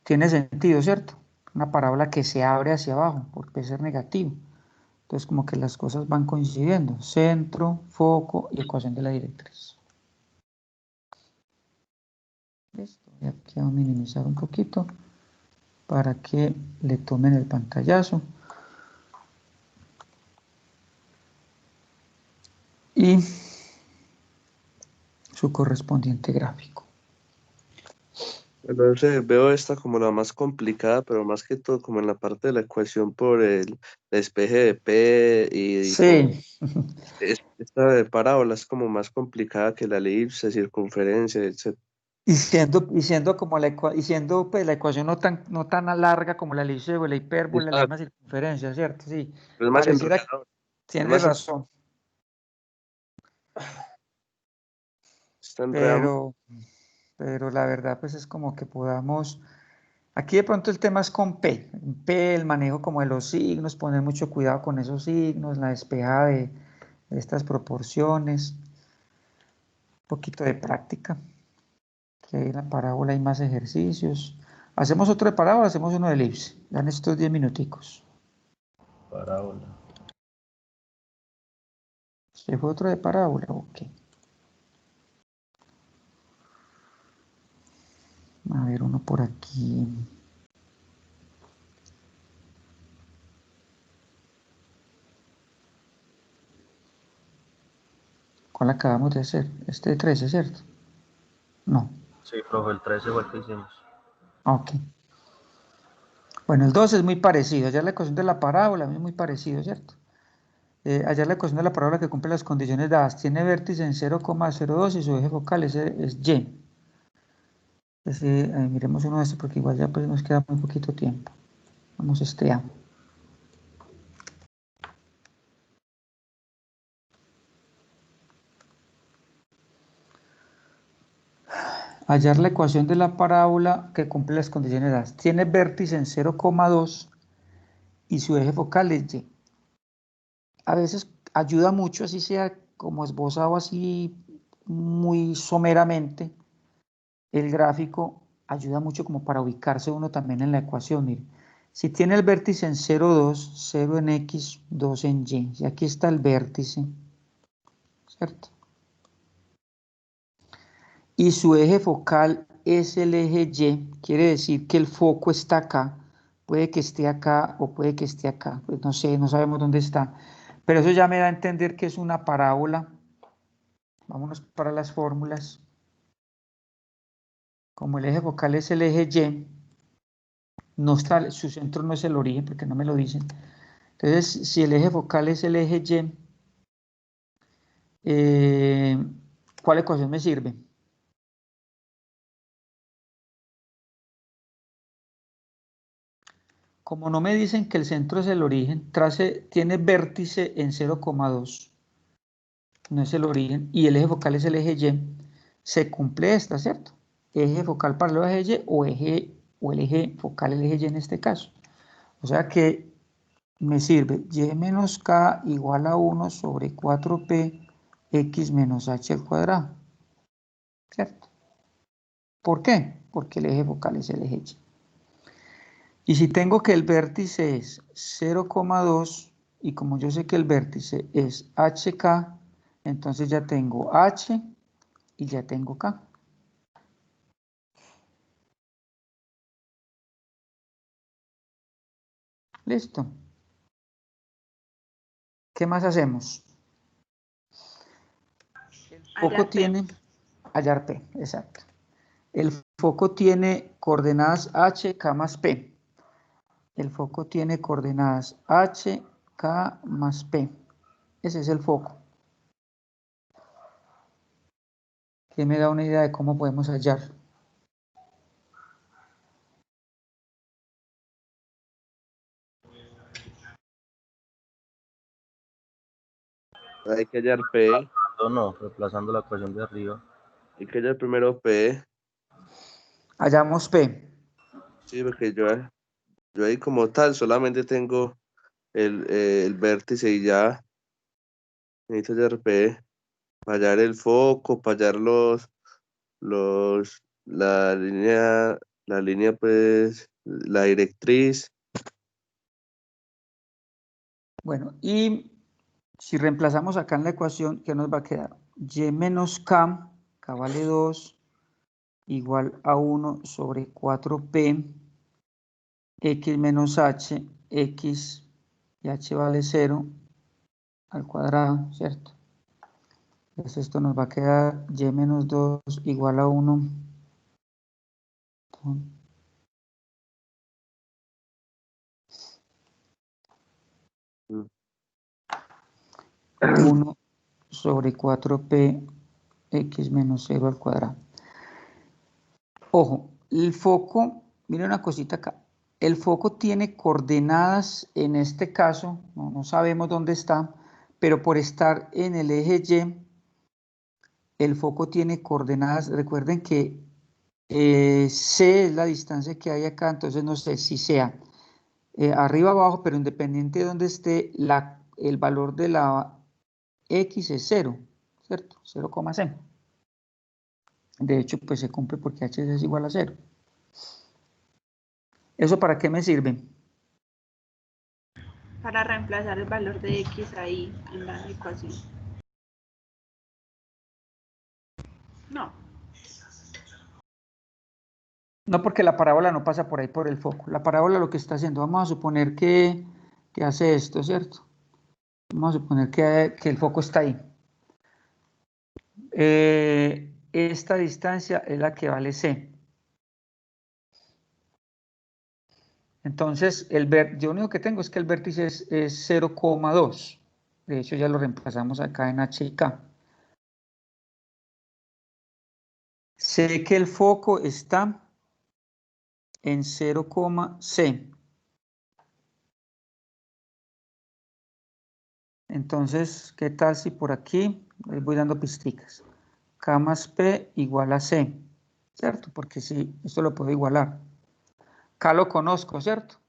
Tiene sentido, ¿cierto? Una parábola que se abre hacia abajo, por P ser negativo. Entonces, como que las cosas van coincidiendo. Centro, foco y ecuación de la directriz. Listo. Y aquí vamos a minimizar un poquito para que le tomen el pantallazo. Y su correspondiente gráfico. Entonces veo esta como la más complicada, pero más que todo como en la parte de la ecuación por el despeje de P y Sí. esta de parábola es como más complicada que la elipse, circunferencia, etc. Y siendo como pues, la ecuación no tan larga como la elipse o la hipérbola, la misma circunferencia, ¿cierto? Sí. Es más Pareciera, enredado. tiene razón. Está enredado. Pero la verdad pues es como que podamos, aquí de pronto el tema es con P, el manejo como de los signos, poner mucho cuidado con esos signos, la despejada de estas proporciones, un poquito de práctica, que en la parábola hay más ejercicios. Hacemos otro de parábola, hacemos uno de elipse, ya en estos 10 minuticos. Parábola. ¿Se fue otro de parábola? Ok. A ver, uno por aquí. ¿Cuál acabamos de hacer? Este de 13, ¿cierto? No. Sí, profe, el 13 fue el que hicimos. Ok. Bueno, el 2 es muy parecido. Hallar la ecuación de la parábola es muy parecido, ¿cierto? Hallar la ecuación de la parábola que cumple las condiciones dadas. Tiene vértice en 0,02 y su eje focal es Y. Entonces, miremos uno de estos porque igual ya pues nos queda muy poquito tiempo. Vamos a este A. Hallar la ecuación de la parábola que cumple las condiciones dadas. Tiene vértice en 0,2 y su eje focal es Y. A veces ayuda mucho, así sea como esbozado así muy someramente, el gráfico ayuda mucho como para ubicarse uno también en la ecuación. Mire, si tiene el vértice en 0,2, 0 en X, 2 en Y, y aquí está el vértice, ¿cierto? Y su eje focal es el eje Y, quiere decir que el foco está acá, puede que esté acá o puede que esté acá, pues no sé, no sabemos dónde está, pero eso ya me da a entender que es una parábola. Vámonos para las fórmulas. Como el eje focal es el eje Y, no está, su centro no es el origen, porque no me lo dicen. Entonces, si el eje focal es el eje Y, ¿cuál ecuación me sirve? Como no me dicen que el centro es el origen, tiene vértice en 0,2, no es el origen, y el eje focal es el eje Y, se cumple esta, ¿cierto? Eje focal paralelo al eje Y o el eje focal, el eje Y en este caso. O sea que me sirve Y menos K igual a 1 sobre 4P X menos H al cuadrado, ¿cierto? ¿Por qué? Porque el eje focal es el eje Y. Y si tengo que el vértice es 0,2 y como yo sé que el vértice es HK, entonces ya tengo H y ya tengo K. Listo. ¿Qué más hacemos? El foco tiene hallar P, exacto. El foco tiene coordenadas H, K más P. El foco tiene coordenadas H, K más P. Ese es el foco. Que me da una idea de cómo podemos hallar. Hay que hallar P. No, reemplazando la ecuación de arriba. Hay que hallar primero P. Hallamos P. Sí, porque yo ahí como tal solamente tengo el vértice y ya. Necesito hallar P. Para hallar el foco, para hallar la línea pues, la directriz. Bueno, y si reemplazamos acá en la ecuación, ¿qué nos va a quedar? Y menos K, K vale 2, igual a 1 sobre 4P, X menos H, X y H vale 0 al cuadrado, ¿cierto? Entonces esto nos va a quedar Y menos 2 igual a 1. 1 sobre 4P X menos 0 al cuadrado. Ojo, el foco, mira una cosita acá. El foco tiene coordenadas, en este caso, no sabemos dónde está, pero por estar en el eje Y, el foco tiene coordenadas. Recuerden que C es la distancia que hay acá, entonces no sé si sea arriba o abajo, pero independiente de donde esté, el valor de la X es 0, ¿cierto? 0,c. De hecho, pues se cumple porque H es igual a 0. ¿Eso para qué me sirve? Para reemplazar el valor de X ahí en la ecuación. No, porque la parábola no pasa por ahí por el foco. La parábola lo que está haciendo, vamos a suponer que hace esto, ¿cierto? Vamos a suponer que el foco está ahí. Esta distancia es la que vale C. Entonces, yo lo único que tengo es que el vértice es 0,2. De hecho, ya lo reemplazamos acá en H y K. Sé que el foco está en 0,C. Entonces, ¿qué tal si por aquí les voy dando pisticas? K más P igual a C, ¿cierto? Porque sí, esto lo puedo igualar. K lo conozco, ¿cierto?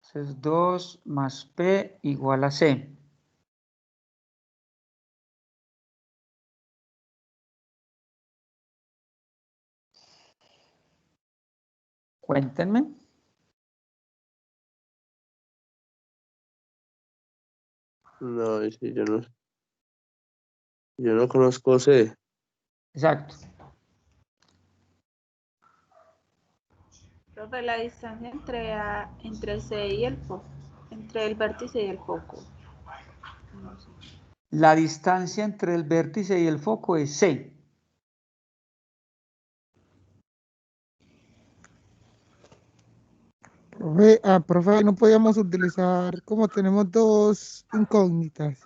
Entonces 2 más P igual a C. Cuéntenme. No, sí, yo no conozco C. Exacto. Profe, la distancia entre C y el foco, entre el vértice y el foco. No sé. La distancia entre el vértice y el foco es C. Profe, no podíamos utilizar, como tenemos dos incógnitas.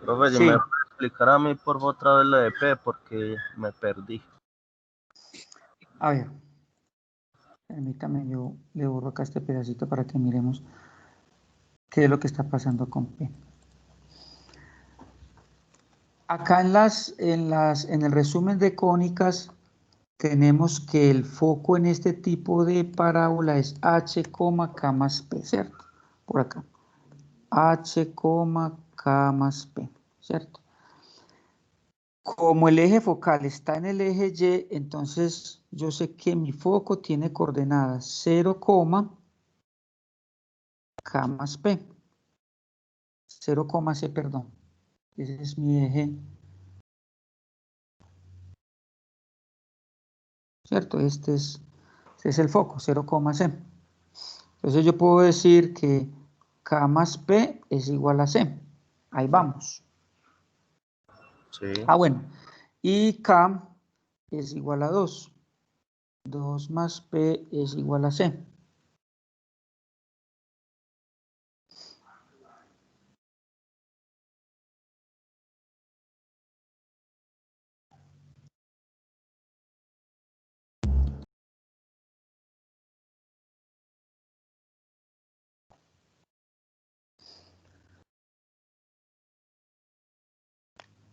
Profe, si Sí. me puede explicar a mí por favor otra vez la de P, porque me perdí. A ver. Permítame, yo le borro acá este pedacito para que miremos qué es lo que está pasando con P. Acá en el resumen de cónicas tenemos que el foco en este tipo de parábola es H, K más P, ¿cierto? Por acá. H, K más P, ¿cierto? Como el eje focal está en el eje Y, entonces yo sé que mi foco tiene coordenadas 0, K más P. 0, C, perdón. Ese es mi eje. ¿Cierto? Este es el foco, 0, C. Entonces yo puedo decir que K más P es igual a C. Ahí vamos. Sí. Ah, bueno. Y K es igual a 2. 2 más P es igual a C.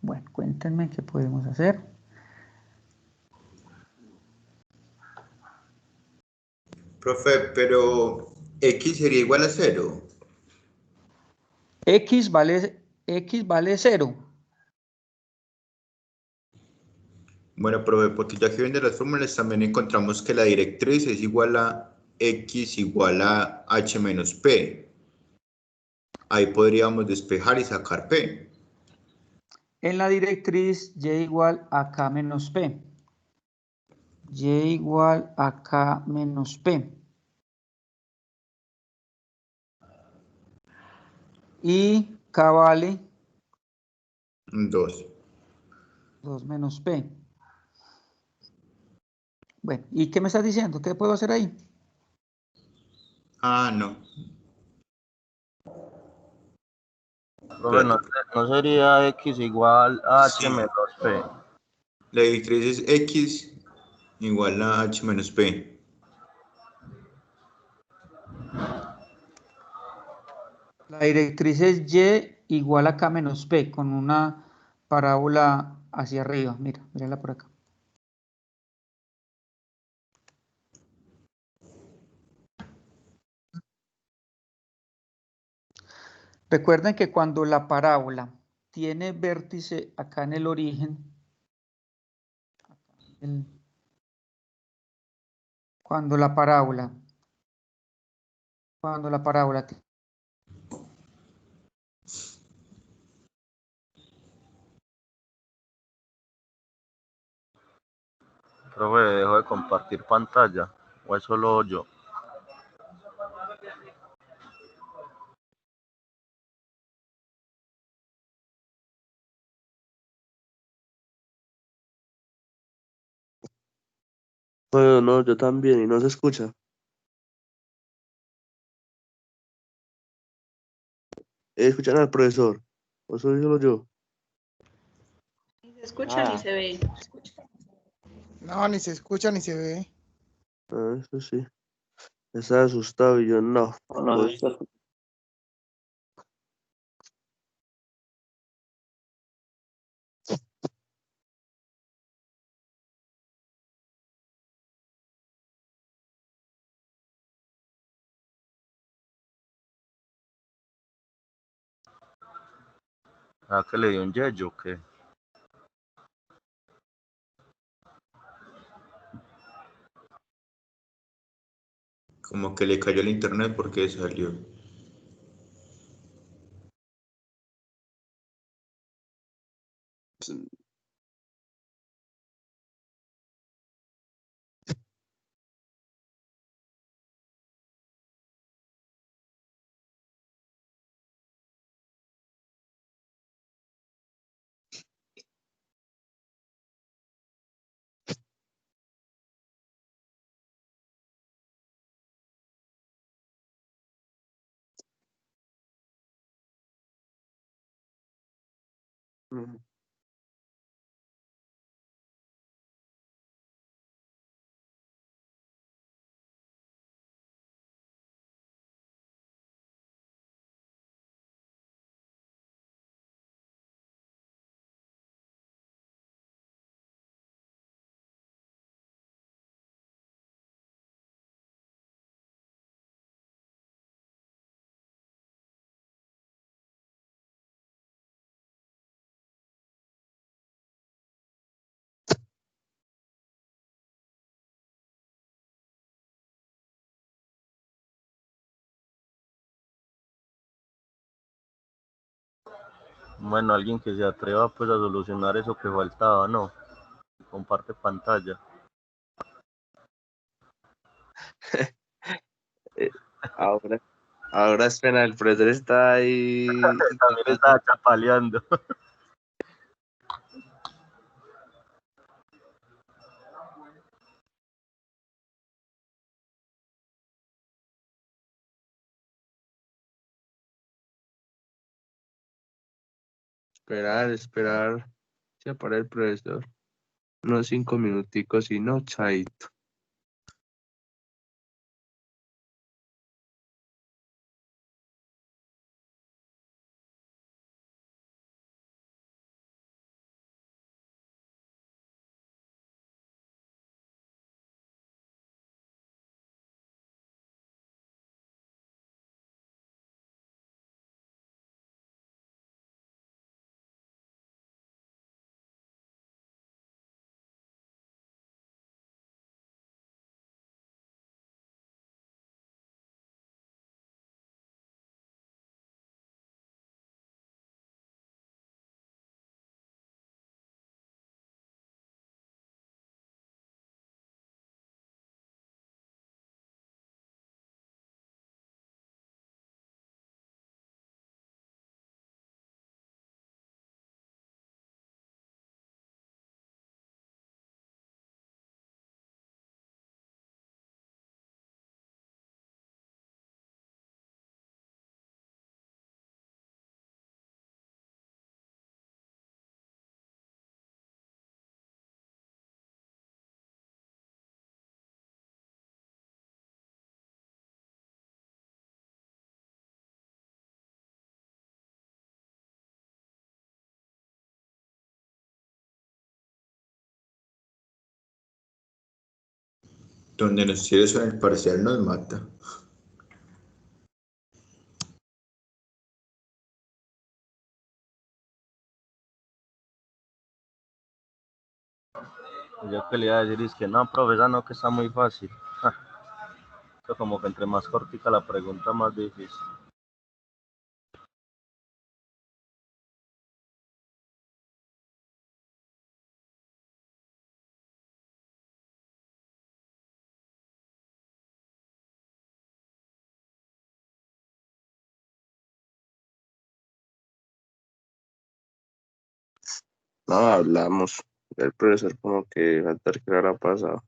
Bueno, cuéntenme qué podemos hacer. Profe, pero X sería igual a 0. X vale 0. Bueno, profe, porque ya que viendo las fórmulas también encontramos que la directriz es igual a X igual a H menos P. Ahí podríamos despejar y sacar P. En la directriz Y igual a K menos P. Y igual a K menos P. Y K vale 2. 2 menos P. Bueno, ¿y qué me estás diciendo? ¿Qué puedo hacer ahí? Ah, no. Profe, no sería X igual a H Sí. menos P. La directriz es X igual a H menos P. La directriz es Y igual a K menos P con una parábola hacia arriba. Mira, mírala por acá. Recuerden que cuando la parábola tiene vértice acá en el origen, cuando la parábola Profe, ¿dejo de compartir pantalla? ¿O es solo yo? Bueno, no, yo también, y no se escucha. ¿Escuchan al profesor? ¿O soy solo yo? Ni se escucha ni Nada. se ve. No, ni se escucha ni se ve. Ah, eso sí. Estaba asustado y yo no. No, ¿Ah, que le dio un yello o qué? Como que le cayó el internet porque salió. Ujú. Bueno, alguien que se atreva pues a solucionar eso que faltaba, ¿no? Comparte pantalla. Eh, Ahora, ahora espera, el profesor está ahí. También estaba chapaleando. Esperar. Se para el profesor. Unos 5 minuticos y no, chaito. Donde nos tire eso en el parcial nos mata. Yo que le iba a decir es que no, profesor, no, que está muy fácil. Esto como que entre más cortica la pregunta, más difícil. No, hablamos. El profesor como que falta que le habrá pasado.